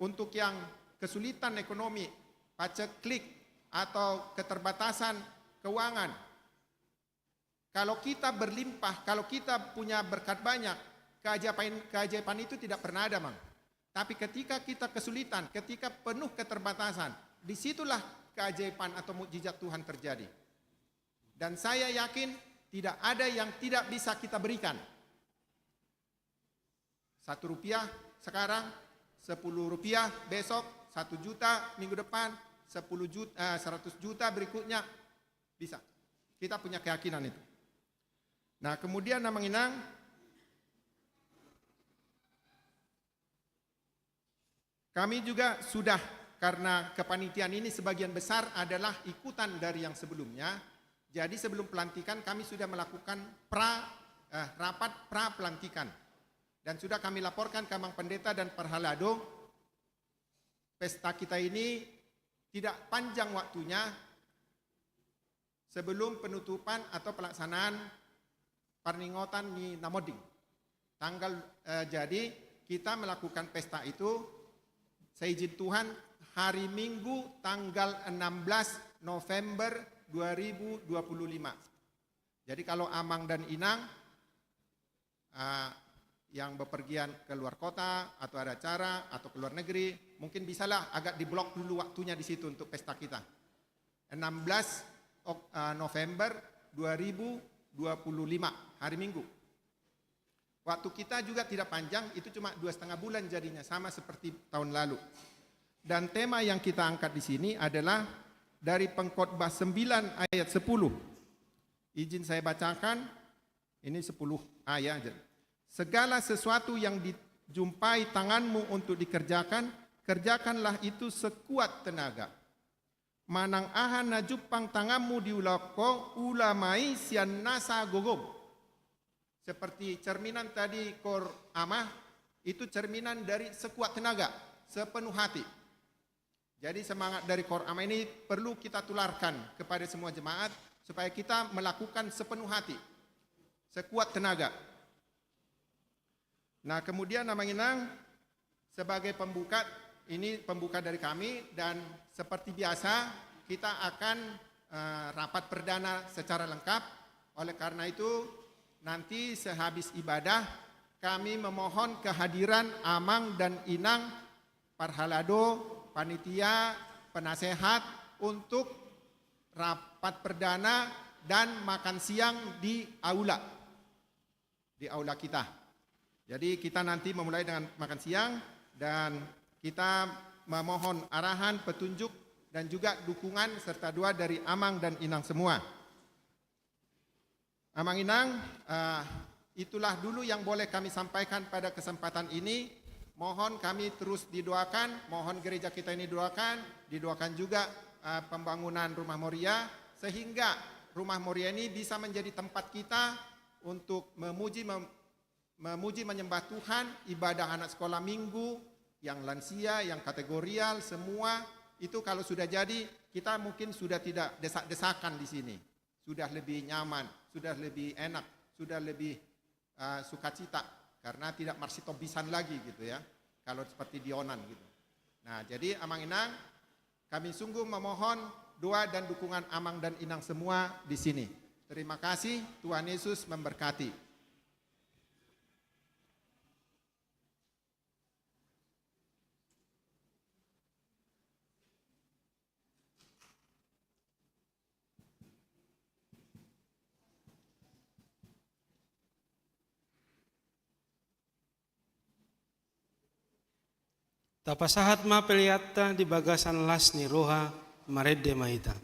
untuk yang kesulitan ekonomi, paceklik atau keterbatasan keuangan, kalau kita berlimpah, kalau kita punya berkat banyak, keajaiban itu tidak pernah ada, Mang. Tapi ketika kita kesulitan, ketika penuh keterbatasan, disitulah keajaiban atau mukjizat Tuhan terjadi. Dan saya yakin tidak ada yang tidak bisa kita berikan. 1 rupiah sekarang, 10 rupiah besok, 1 juta minggu depan, 100 juta berikutnya, bisa. Kita punya keyakinan itu. Nah, kemudian Amang Inang, kami juga sudah, karena kepanitiaan ini sebagian besar adalah ikutan dari yang sebelumnya, jadi sebelum pelantikan kami sudah melakukan rapat pra pelantikan. Dan sudah kami laporkan ke Amang Pendeta dan Parhalado, pesta kita ini tidak panjang waktunya sebelum penutupan atau pelaksanaan Parningotan ni Namoding. Jadi kita melakukan pesta itu, seizin Tuhan, hari Minggu tanggal 16 November 2025. Jadi kalau Amang dan Inang yang bepergian ke luar kota atau ada acara atau ke luar negeri, mungkin bisalah agak diblok dulu waktunya di situ untuk pesta kita. 16 November 2025, hari Minggu. Waktu kita juga tidak panjang, itu cuma 2,5 bulan jadinya, sama seperti tahun lalu. Dan tema yang kita angkat di sini adalah dari Pengkhotbah 9 ayat 10. Izin saya bacakan, ini 10 ayat. Segala sesuatu yang dijumpai tanganmu untuk dikerjakan, kerjakanlah itu sekuat tenaga. Manang ahan najupang tanganmu diulako ulamai sian nasa gogom. Seperti cerminan tadi Kor Amah, itu cerminan dari sekuat tenaga, sepenuh hati. Jadi semangat dari Kor Amah ini perlu kita tularkan kepada semua jemaat supaya kita melakukan sepenuh hati, sekuat tenaga. Nah, kemudian Amang Inang sebagai pembuka, ini pembuka dari kami, dan seperti biasa kita akan rapat perdana secara lengkap. Oleh karena itu nanti sehabis ibadah kami memohon kehadiran Amang dan Inang, Parhalado, panitia, penasehat untuk rapat perdana dan makan siang di aula kita. Jadi kita nanti memulai dengan makan siang dan kita memohon arahan, petunjuk dan juga dukungan serta doa dari Amang dan Inang semua. Amang Inang, itulah dulu yang boleh kami sampaikan pada kesempatan ini. Mohon kami terus didoakan, mohon gereja kita ini didoakan juga pembangunan Rumah Moria, sehingga Rumah Moria ini bisa menjadi tempat kita untuk memuji menyembah Tuhan, ibadah anak sekolah minggu, yang lansia, yang kategorial, semua itu kalau sudah jadi, kita mungkin sudah tidak desak-desakan di sini. Sudah lebih nyaman, sudah lebih enak, sudah lebih sukacita, karena tidak marsitobisan lagi gitu ya, kalau seperti Dionan gitu. Nah, jadi Amang Inang, kami sungguh memohon doa dan dukungan Amang dan Inang semua di sini. Terima kasih, Tuhan Yesus memberkati. Tapasahat ma peliatta di bagasan las ni roha maredde mahita.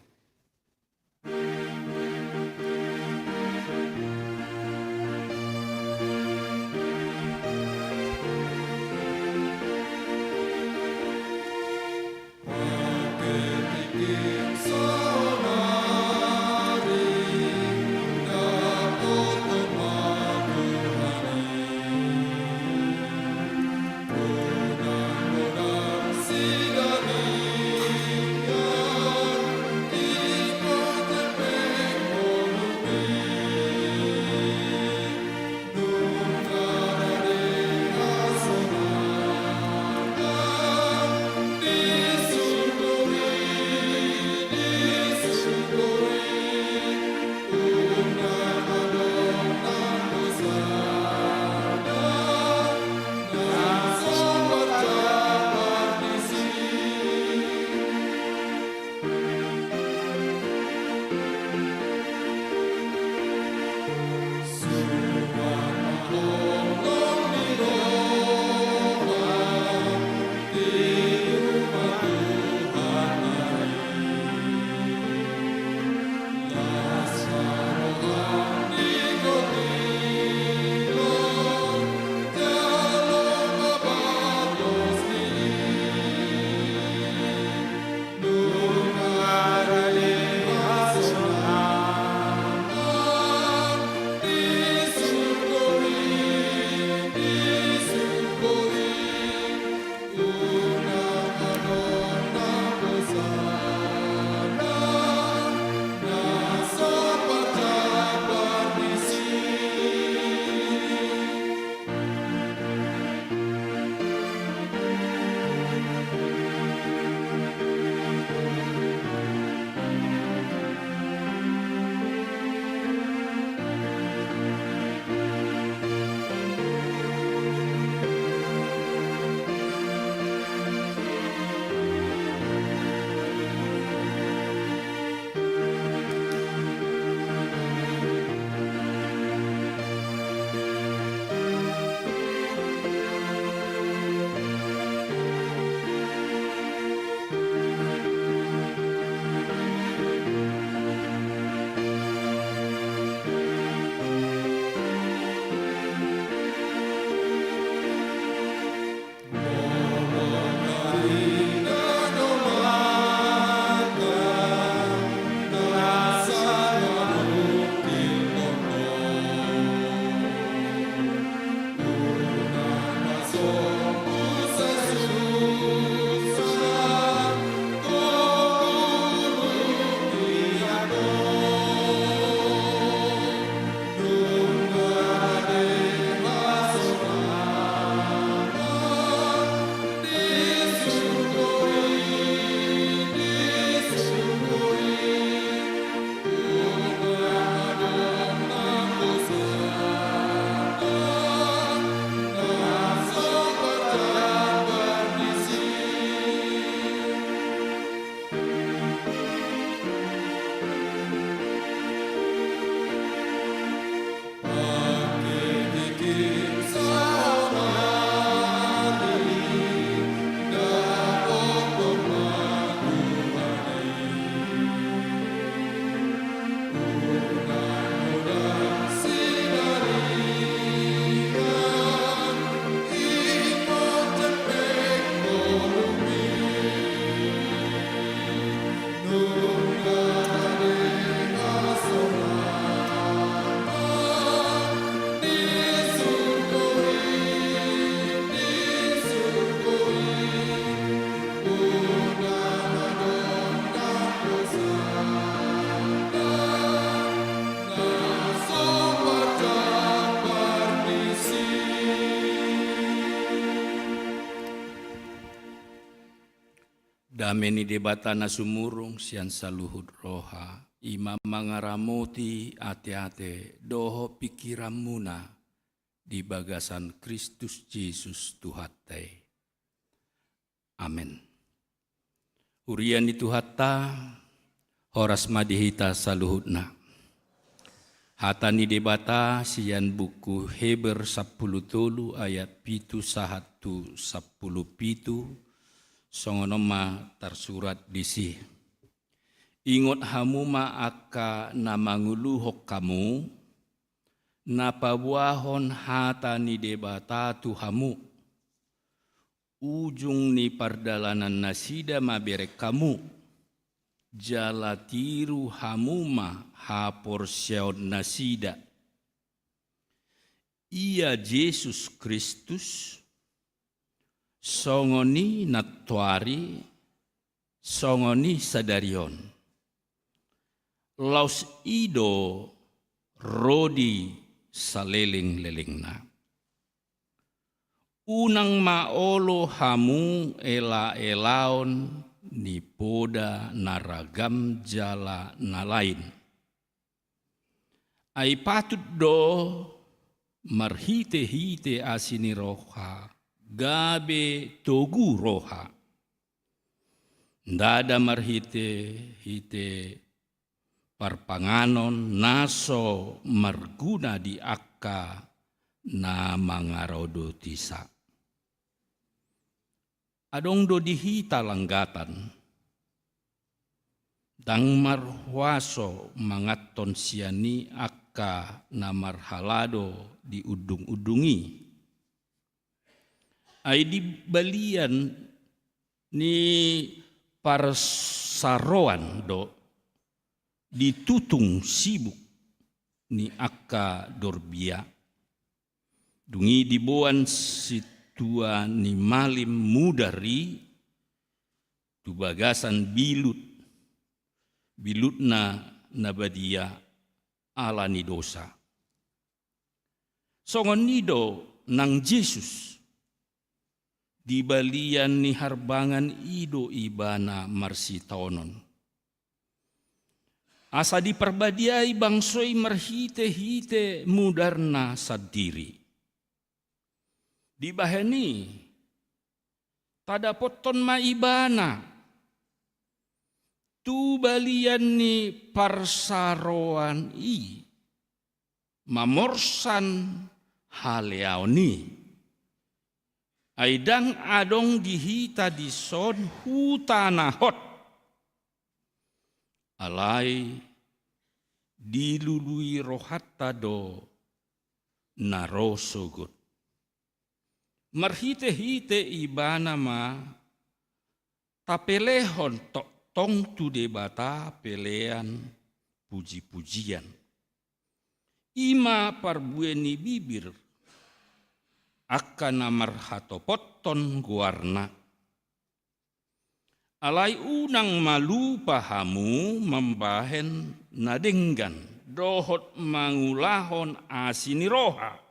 Dameni debata na sumurung sian saluhut roha. Ima mangaramoti ate-ate doho pikiramuna di bagasan Kristus Yesus Tuhatai. Amin. Urian itu hatta horas madihita saluhutna. Hatani debata sian buku Heber 10 ayat 7 sahatu 10 songonoma tersurat disi. Ingot hamu ma aka namanguluhok kamu, napabuahon hatani debata tu hamu. Ujung ni pardalanan nasida maberek kamu, jalatiru hamu ma hapor syaud nasida. Ia Yesus Kristus, songoni natwari, songoni sadarion. Laus ido rodi saleling-lelingna. Unang maolo hamu ela-elaon ni poda naragam jala nalain. Ai patut do marhite-hite asini roha, gabe togu roha. Ndada marhite-hite parpanganon naso marguna di akka na mangarodo tisa. Adong do dihita langgatan, dang marwaso mangaton siani akka na marhalado di udung-udungi. Ay di balian ni parsaroan do ditutung sibuk ni akka dorbia. Dungi dibuan situa ni malim mudari tu bagasan bilutna nabadia ala ni dosa. Songon nido nang Yesus di balian ni harbangan ido ibana marsitonon. Asa diperbadiai bangsoi merhite-hite mudarna sadiri. Di bahani tada poton maibana tu balian ni parsaroan i mamorsan haleaoni aidang adong dihita di son hutanahot alai dilului rohatta do narosogut. Marhite-hite ibana ma tapelehon tong tu debata pelean puji-pujian. Ima parbueni bibir akan marhatopotton guarna. Alai unang malu pahamu membahen nadenggan dohot mangulahon asini roha.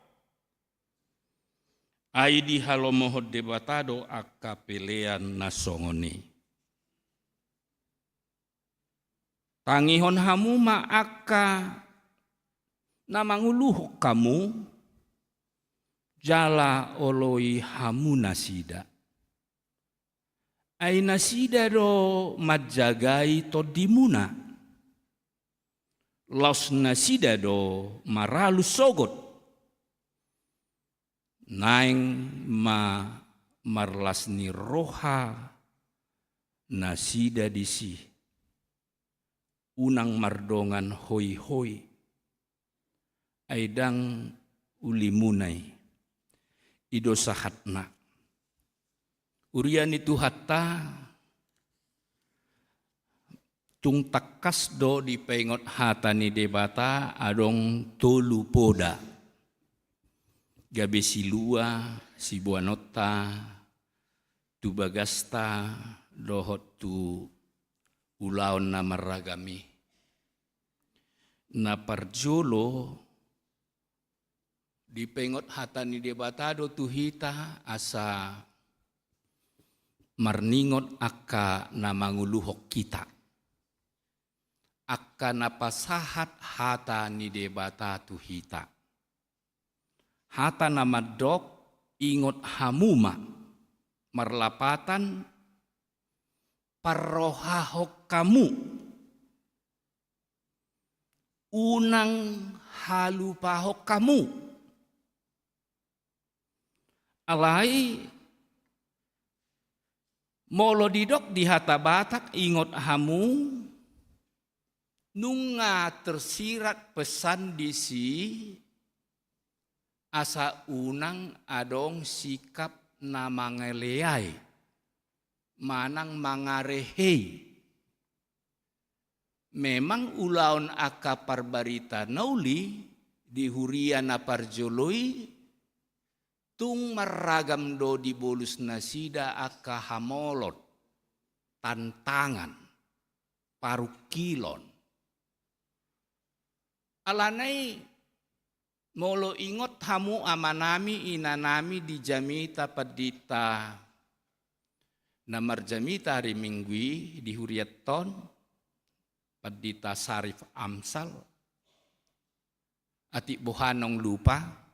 Ai di halomohod debatado akka pelean nasongoni. Tangihon hamu ma akka namanguluh kamu jala oloi hamu nasida. Ai nasida do majagai to dimuna. Laus nasida do maralu sogot. Naing ma marlasni roha nasida disi unang mardongan hoi-hoi aidang ulimunai ido sahatna urian itu hatta tung takas do di pengot hatani debata adong tolu poda. Gabe silua, si buanota, tu bagasta, dohot tu ulaon na maragami. Na parjolo, di pengot hatani debatado tu hita asa marningot aka namanguluhok kita. Aka napasahat hata ni debata tuhita. Hata namadok ingot hamuma marlapatan parohahok kamu. Unang halupahok kamu. Alai molo didok di hata batak ingot hamu nunga tersirat pesan disi asa unang adong sikap namangeleai manang mangarehei. Memang ulaon aka parbarita nauli di huriana parjoloi tung maragam do di bolus nasida aka hamolot tantangan parukilon. Alanai molo ingot hamu amanami inanami di jamita padita namar jamita hari minggui di huriaton padita sarif amsal ati bohanong lupa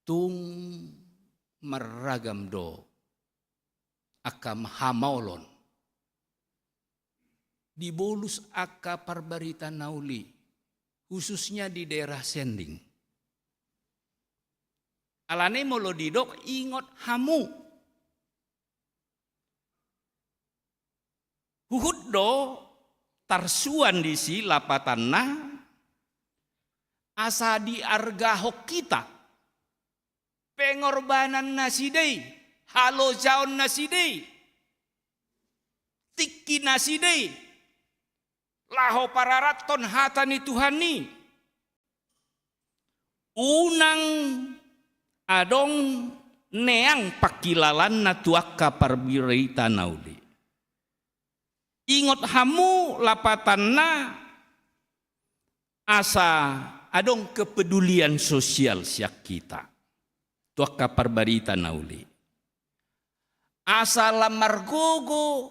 tung meragam do akam hamaulon di bolus aka parbarita nauli khususnya di daerah Sending. Alane molo didok ingot hamu huhud do tarsuan di si lapatanna asa di argahok kita pengorbanan nasidei, halo jaon nasidei, tiki nasidei, laho pararaton hatani Tuhani, unang adong neang pakilalan na tuaka parbirita nauli. Ingot hamu lapatan na asa adong kepedulian sosial siak kita. Tuaka parbarita nauli. Asa lamar gogo,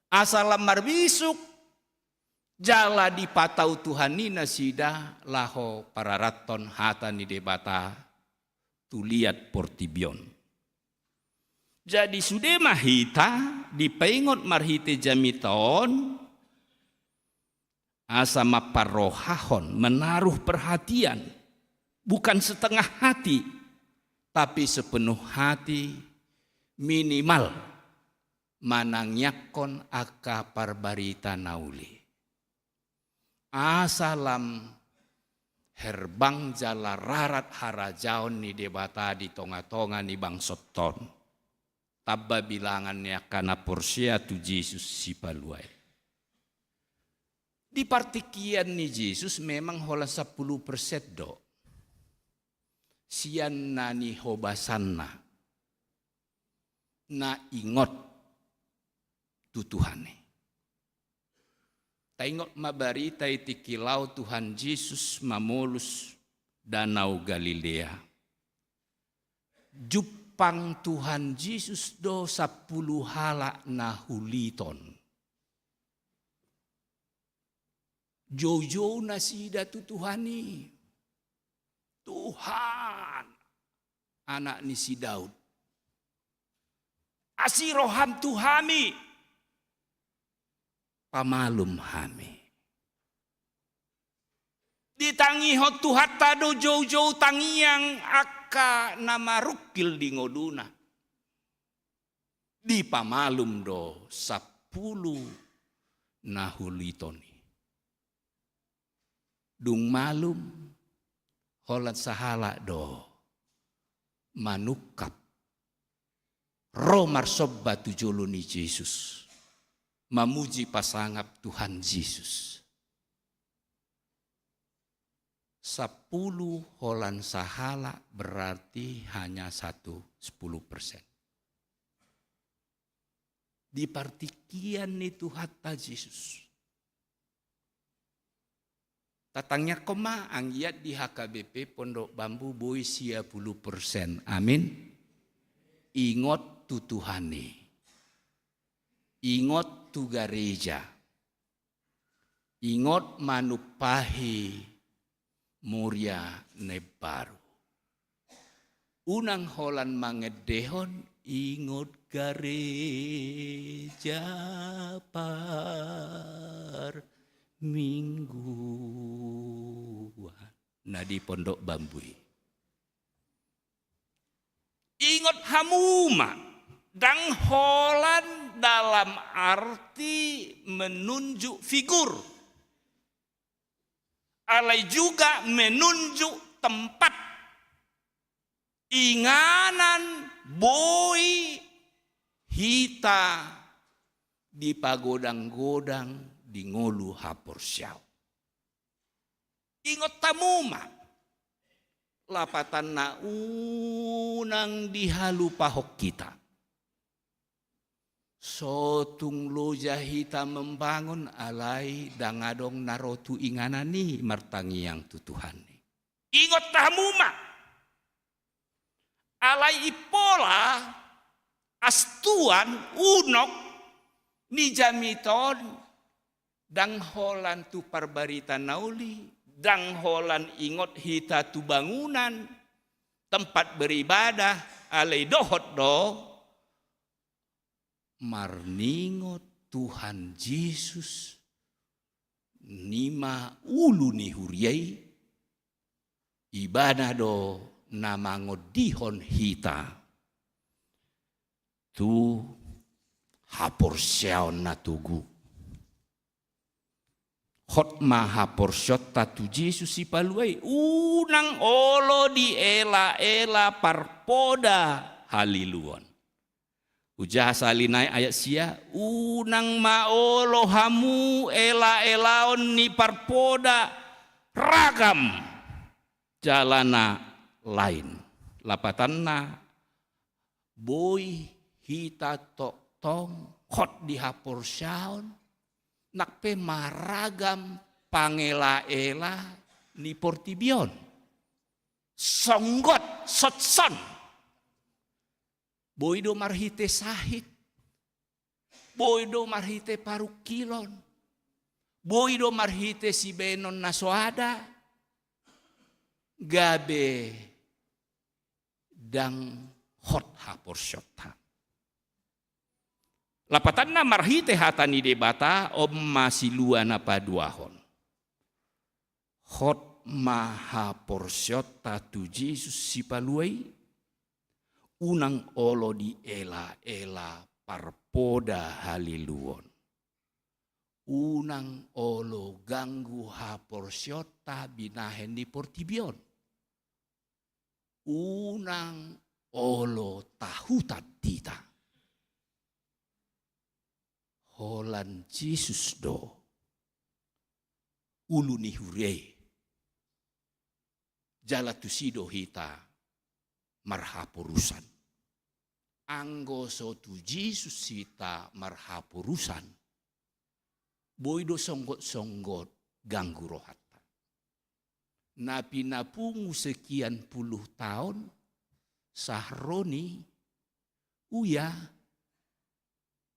asa lamar bisuk, jala di patau Tuhani nasida laho pararaton hata ni debata tuliat portibion. Jadi sudah mahita di pengot marhite jamiton asa maparohahon menaruh perhatian bukan setengah hati tapi sepenuh hati minimal manangyakon aka parbarita nauli. Asalam herbang jala rarat harajaon ni debata di tonga-tonga ni bangsoton. Tabba bilangannya kana porsia tu Yesus si paluai. Di partikian ni Yesus memang hola 10% do. Sian nani hobasanna na ingot tutuhane. Ta ingot mabarita iti kilau Tuhan Yesus mamolus danau Galilea. Jupang Tuhan Yesus do 10 hala na huliton. Jojo nasida tutuhani. Tuhan, anak ni si Daud. Asiroham Tuhami, pamalum hami. Ditangi hot Tuhan tado jauh-jauh tangiang aka nama rukil di ngoduna. Di pamalum do 10 nahulitoni. Dung malum holat sahala do manukap romar sobba tujuluni Yesus mamuji pasangap Tuhan Yesus 10 holan sahala berarti hanya 10%. Di partikian itu hatta Yesus tatangnya ang iat di HKBP Pondok Bambu boy 10%. Amin. ingot tu Tuhani, ingot tu gereja, ingot manupahi muria nebaru. Unang holan mangedehon ingot gereja par mingguan. Nah di Pondok Bambui. Ingot hamuma dang holan dalam arti menunjuk figur. Alai juga menunjuk tempat. Inganan boy hita di pagodang-godang di ngolu hapor syau. Ingot tamuma lapatan na unang dihalu pahok kita. Sotung loja hita membangun alai dangadong narotu inganani martangi yang tutuhan. Ingot tamuma alai ipola astuan unok ni jamiton dang holan tu parbarita nauli, dang holan ingot hita tu bangunan tempat beribadah alai dohot do marningot Tuhan Yesus nima ulu ni huriai ibadah do namangodihon hita tu hapor syao na tugu hot ma hapor syot tu Yesus si paluai unang olo di ela parpoda haliluon ujah salinai ayat sia unang ma olo hamu elaon ni parpoda ragam jalana lain lapatanna boy hita tok tong hot di hapor syaon nakpe maragam pangela-ela ni portibion songgot sotson boy do marhite sahit boy do marhite parukilon boy do marhite si benon nasoada gabe dang hot hapor syota. Lapatan na marhite hatani debata om masilua na paduahon. Hot maha porsyota tu Yesus si paluai unang olo di ela parpoda haliluon. Unang olo ganggu hapor syota binahen di portibion. Unang olo tahutat tita. Holan Yesus do. Ulu ni hurei. Jala tusido hita marhapurusan. Anggo so tu Yesus hita marhapurusan. Boydo songgot-songgot ganggu rohata. Napi napungu sekian puluh tahun, sahroni, uya,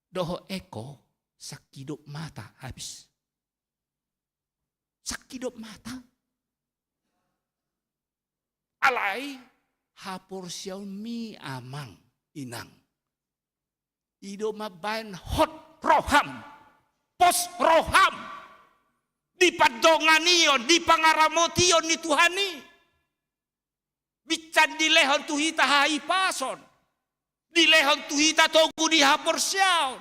doho eko, sakidop mata habis. Sakidop mata. Alai, hapor mi amang inang. Ido mabain hot roham. Pos roham di padonganion, di pangaramotion ni Tuhani. Bican di lehon tuhita hai pason. Di lehon tuhita togu di hapor syao.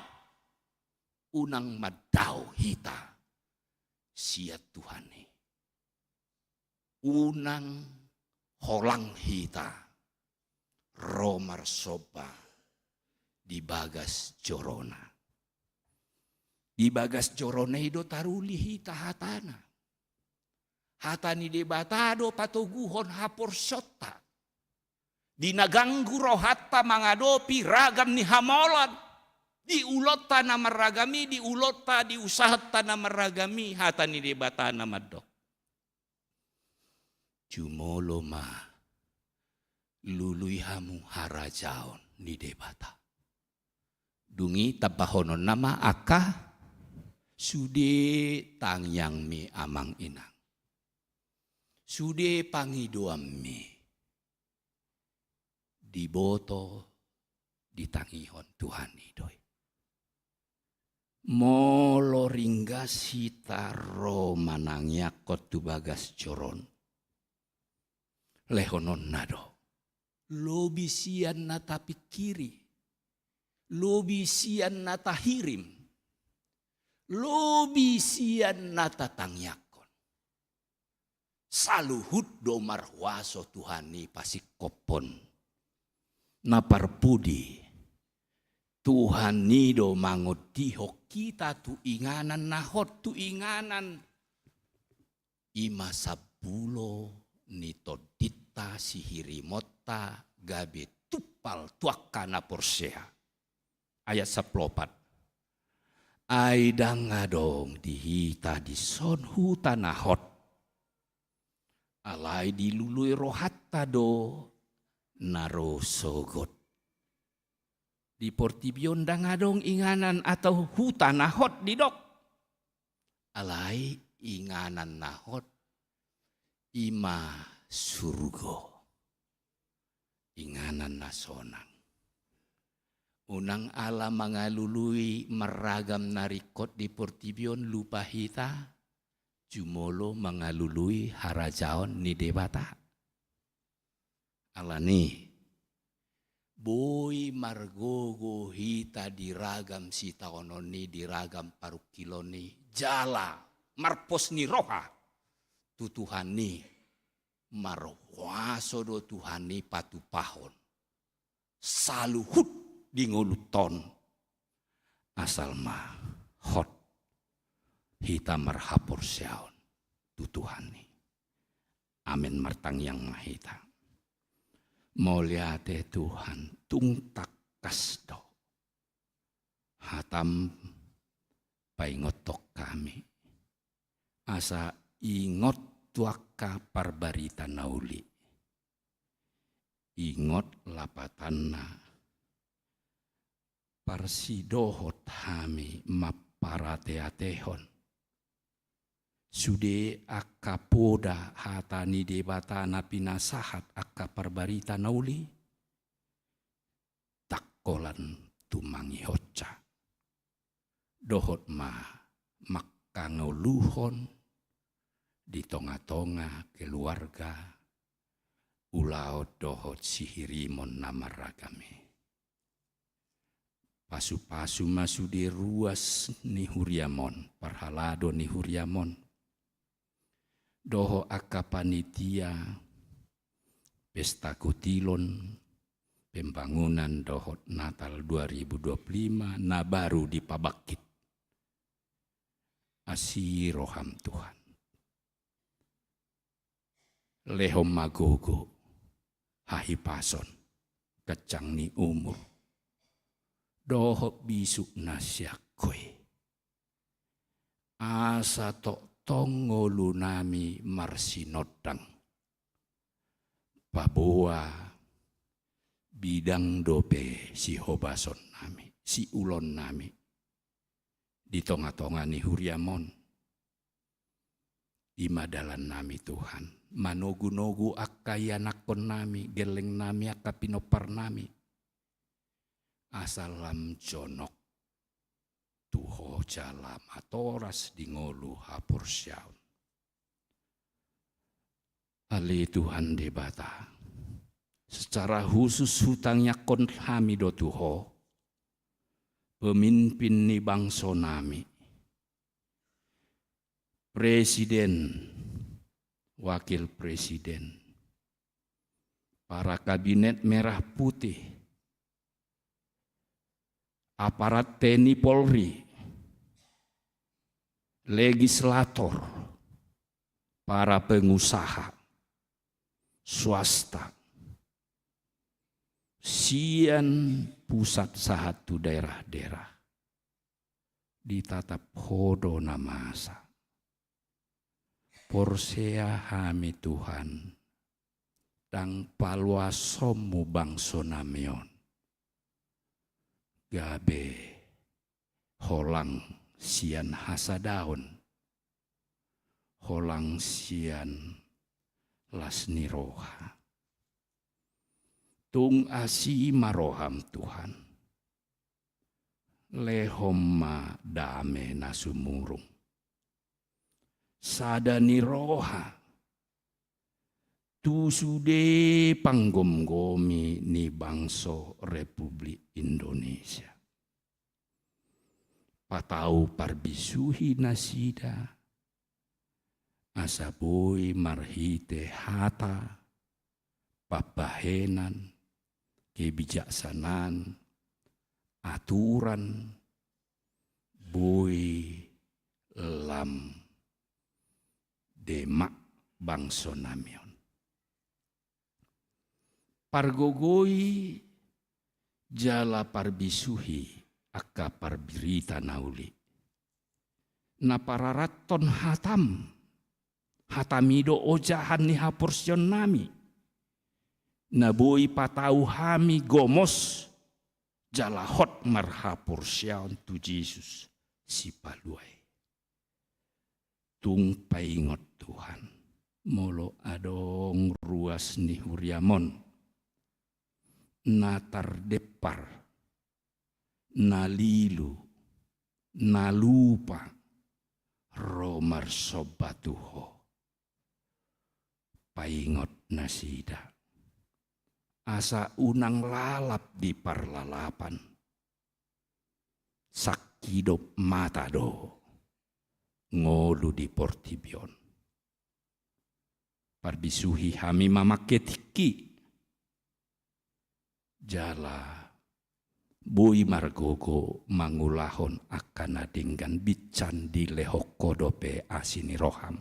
Unang madau hita siat Tuhani. Unang holang hita romar soba di bagas jorona. Di bagas jorone do taruli hita hatana. Hatani debatado patoguhon hapor syota. Di naganggu rohata mangadopi ragam ni hamolan. Di ulota na maragami, di ulota di usahata na maragami. Hatani debatana madok. Jumolo ma luluy hamu harajaon ni debata. Dungi tabahonon nama aka sude tangyang mi amang inang. Sude pangidoam mi. Diboto ditangihon Tuhan idoy. Molo ringga sitaro manangyakot tu bagas coron. Lehonon nado. Lobi sian nata pikiri. Lobi sian nata hirim. Lobi sian nata tangyakon. Saluhut do marwaso Tuhani pasikopon. Naparpudi. Tuhan nido mangodihok kita tu inganan nahot tu inganan. Ima sabulo nito ditta sihirimota gabe tupal tuakana porsea. Ayat 14. Aidang ngadong dihita di son hutanahot. Alai dilului rohatta do naro sogot. Di Portibion dangadong inganan atau hutan nahot di dok. Alai inganan nahot ima surgo. Inganan nasonang. Unang ala mangalului meragam narikot di Portibion lupa hita. Jumolo mangalului harajaon ni debata. Alani. Boy margogo hita diragam sitaononi diragam parukiloni jala marpos ni roha tu Tuhani marwaso do Tuhani patupahon saluhut di ngoluton asal ma hot hita marhapor siaon tu Tuhani amin martang yang mahita. Moliate Tuhan tungtak kasdo. Hatam paingotok kami. Asa ingot tuaka parbarita nauli. Ingot lapatanna. Parsidohot hami maparateatehon. Sude akapoda hatani debata na pinasahat akka parbarita nauli. Takkolan tumangi hotca. Dohot ma makangoluhon di tonga-tonga keluarga. Ulaot dohot sihirimon namaragame. Pasu-pasu masude ruas ni huriamon. Parhalado ni huriamon. Doho akka panitia pesta kotilon pembangunan dohot Natal 2025 na baru dipabakit. Asiroham Tuhan. Lehom magogo hahipason kecang ni umur. Doho bisuk nasyakoy. Asa tok tongolu nami marsinodang. Paboa bidang dope si hobason nami, si ulon nami. Di tonga-tonga ni huriamon. Imadalan nami Tuhan. Manogu-nogu akayanakon nami, geleng nami akapinopar nami. Asalam jonok. Tuho jalam atoras di ngolu hapur syaun. Ali Tuhan debata. Secara khusus hutangnya kon kami do Tuho. Pemimpin ni bangsa nami. Presiden, wakil presiden. Para kabinet merah putih. Aparat TNI Polri, legislator, para pengusaha, swasta, sian pusat satu daerah-daerah, ditatap hodo namasa, porsea hami Tuhan, dang palwa somu bangso namion. gabe holang sian hasadaon, holang sian lasni roha. Tung asi maroham Tuhan, lehomma dame nasumurung, sadani roha, tu sude panggom-gomi ni bangso Republik Indonesia. Patau parbisuhi nasida, asaboi marhite hata, papahenan, kebijaksanaan, aturan, boy lam demak bangso namion. Pargogoi jala parbisuhi aka parbirita nauli. Na pararaton hatamido ojahan ni haporsion nami. Na boi patau hami gomos jala hot marhaporsion tu Jesus si paluai. Tung paingot Tuhan, molo adong ruas ni huriamon. Natar depar, nalilu, nalupa, romar sobatuho, paingot nasida, asa unang lalap di parlalapan, sakidop matado, ngolu di portibion, parbisuhi hami mamaketiki, jala bui margogo mangulahon akan adinggan bican di lehok kodope asini roham.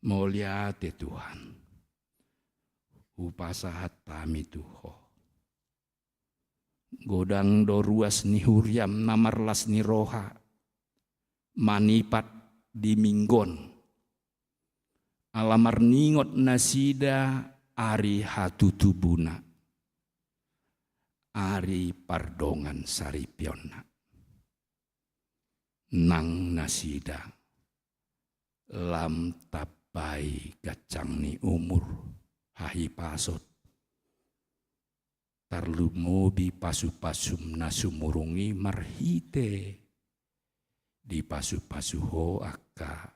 Moliate Tuhan, upasahat pami tuho. Godang do ruas ni huriam namarlas ni roha, manipat di minggon. Alamar ningot nasida ari hatutubuna. Ari pardongan saripiona, nang nasida, lam tabai gacang ni umur, hahi pasot, tarlumobi pasu-pasum nasumurungi marhite, di pasu-pasuho aka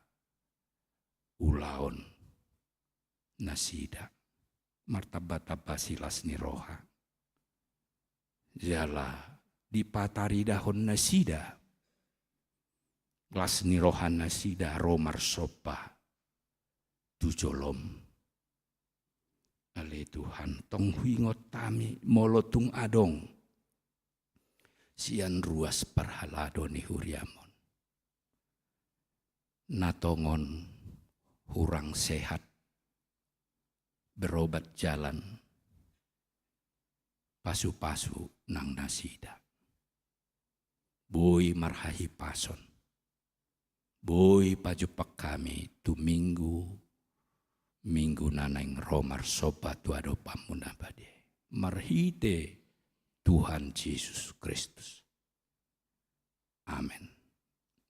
ulaon nasida, martabat-tabasilas ni roha. Jala di patari dahon nasida, glas nirohan nasida romar sopa tujolom. Ale Tuhan tong huingot tami molotung adong, sian ruas perhalado ni huriamon. Natongon hurang sehat, berobat jalan, pasu-pasu nang nasida. Boy marhahi pason. Boy pajupak kami tu minggu nanang romar sopa tu ado pamunabade. Marhite Tuhan Yesus Kristus. Amin.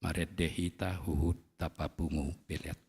Maret dehita huhut tapapungu peliat.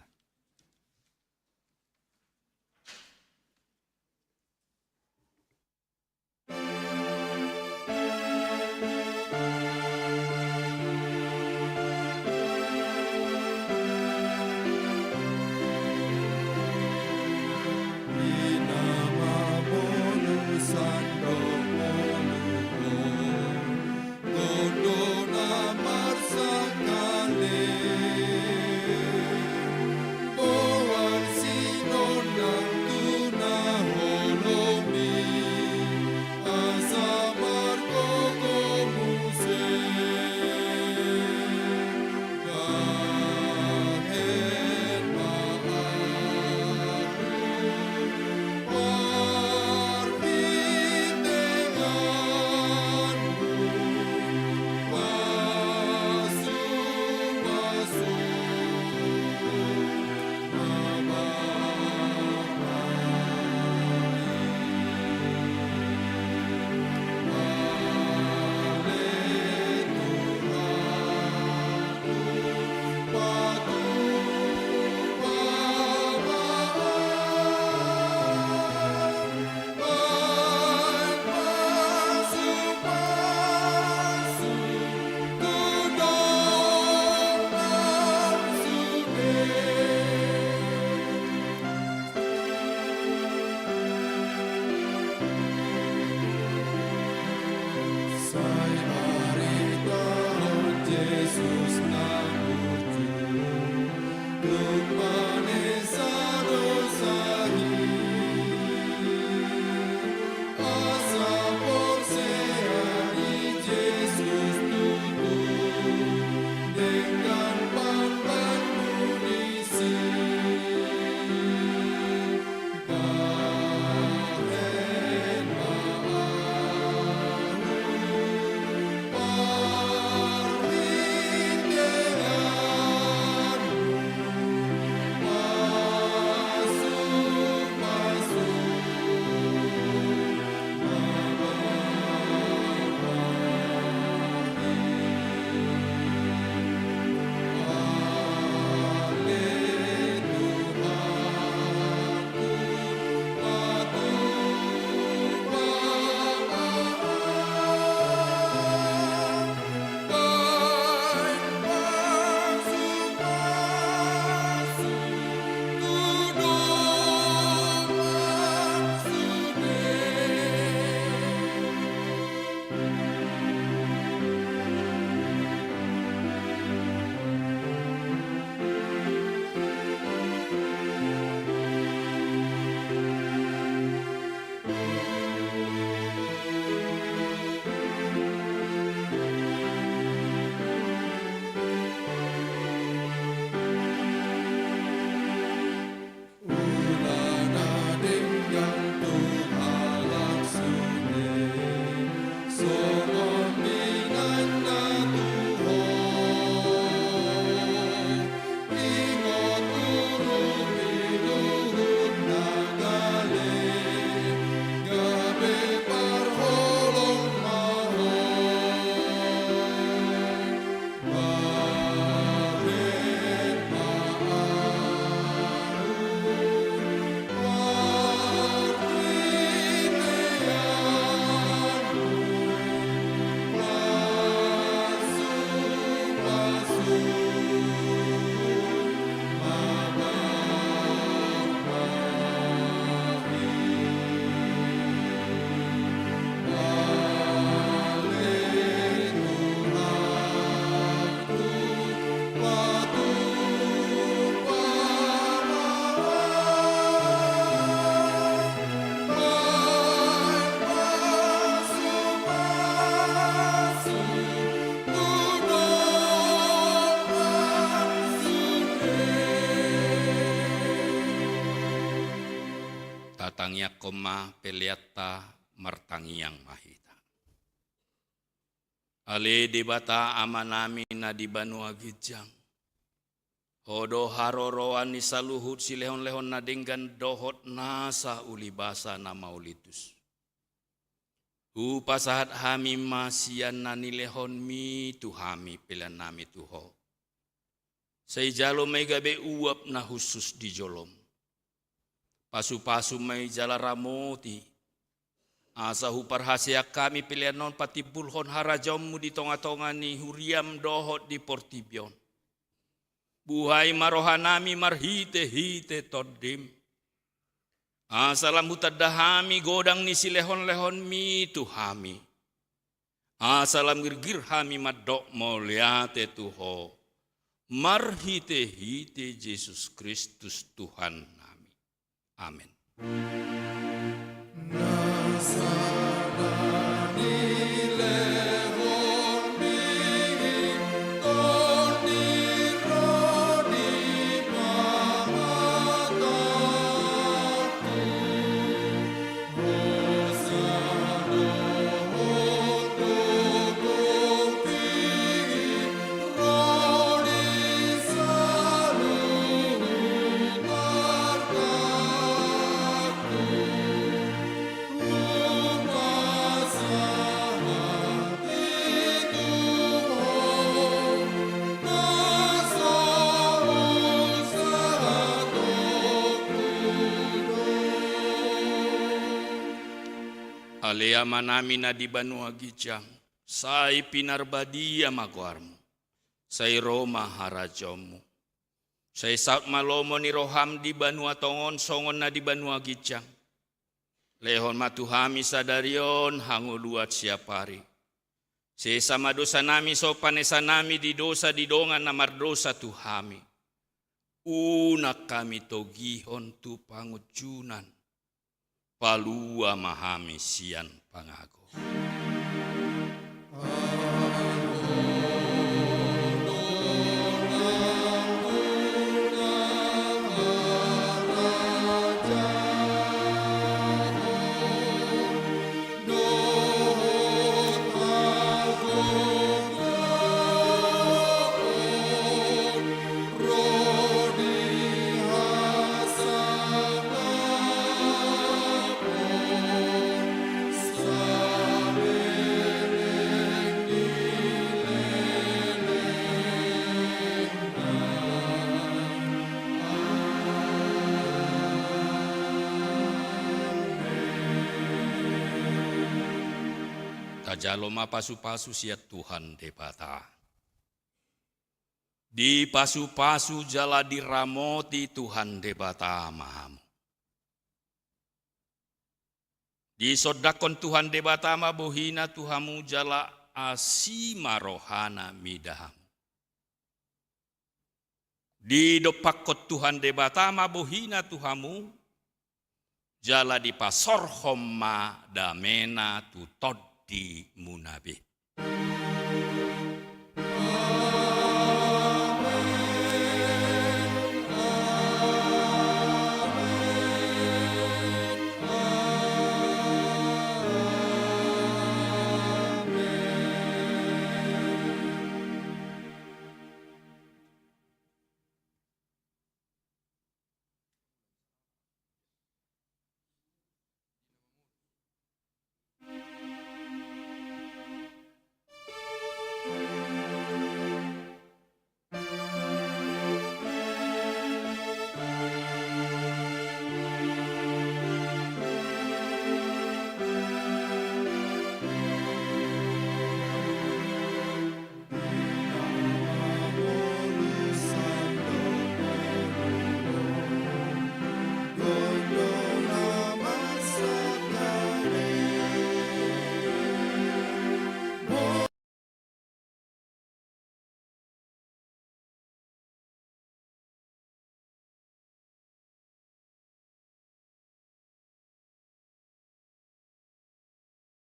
Tatangya koma peliata martangiang mahita. Ale debata amanami na di Banua Gijang. Hodo haroroan ni saluhut si lehon-lehon na denggan dohot nasa ulibasa na maulitus. Upasahat hami masian na nilehon mi tuhami pilihan nami tuho. Say jalo may gabe uap na husus di jolom. Pasu-pasu may jala ramoti. Asa huparhasya kami pilihan non pati bulhon harajommu di tonga-tonga ni huriam dohot di Portibion. Buhay marohanami marhite-hite todim. Asalam hutadahami godang ni silehon-lehon mi tuhami. Asalam girgirhami madok moliate tuho. Marhite-hite Yesus Kristus Tuhan nami. Amin. Alea manami na di Banua Gijang, say pinarbadia magwarmo, say Roma harajomu, say saut malomo ni roham di Banua Tongon songon na di Banua Gijang, lehon matuhami sadarion hanguluat siapari, Sesama dosa nami sopan esa nami di dosa di dongan namar dosa Tuhami. Una kami togihon tu pangujunan. Palua mahami sian pangago. Tajaloma pasu-pasu siat Tuhan debata. Di pasu-pasu jala diramoti Tuhan debata mahamu. Di sodakon Tuhan debata ma bohina Tuhamu jala asima rohana midahamu. Di dopakot Tuhan debata ma bohina Tuhamu jala di pasorhom ma damena tutod di munabi.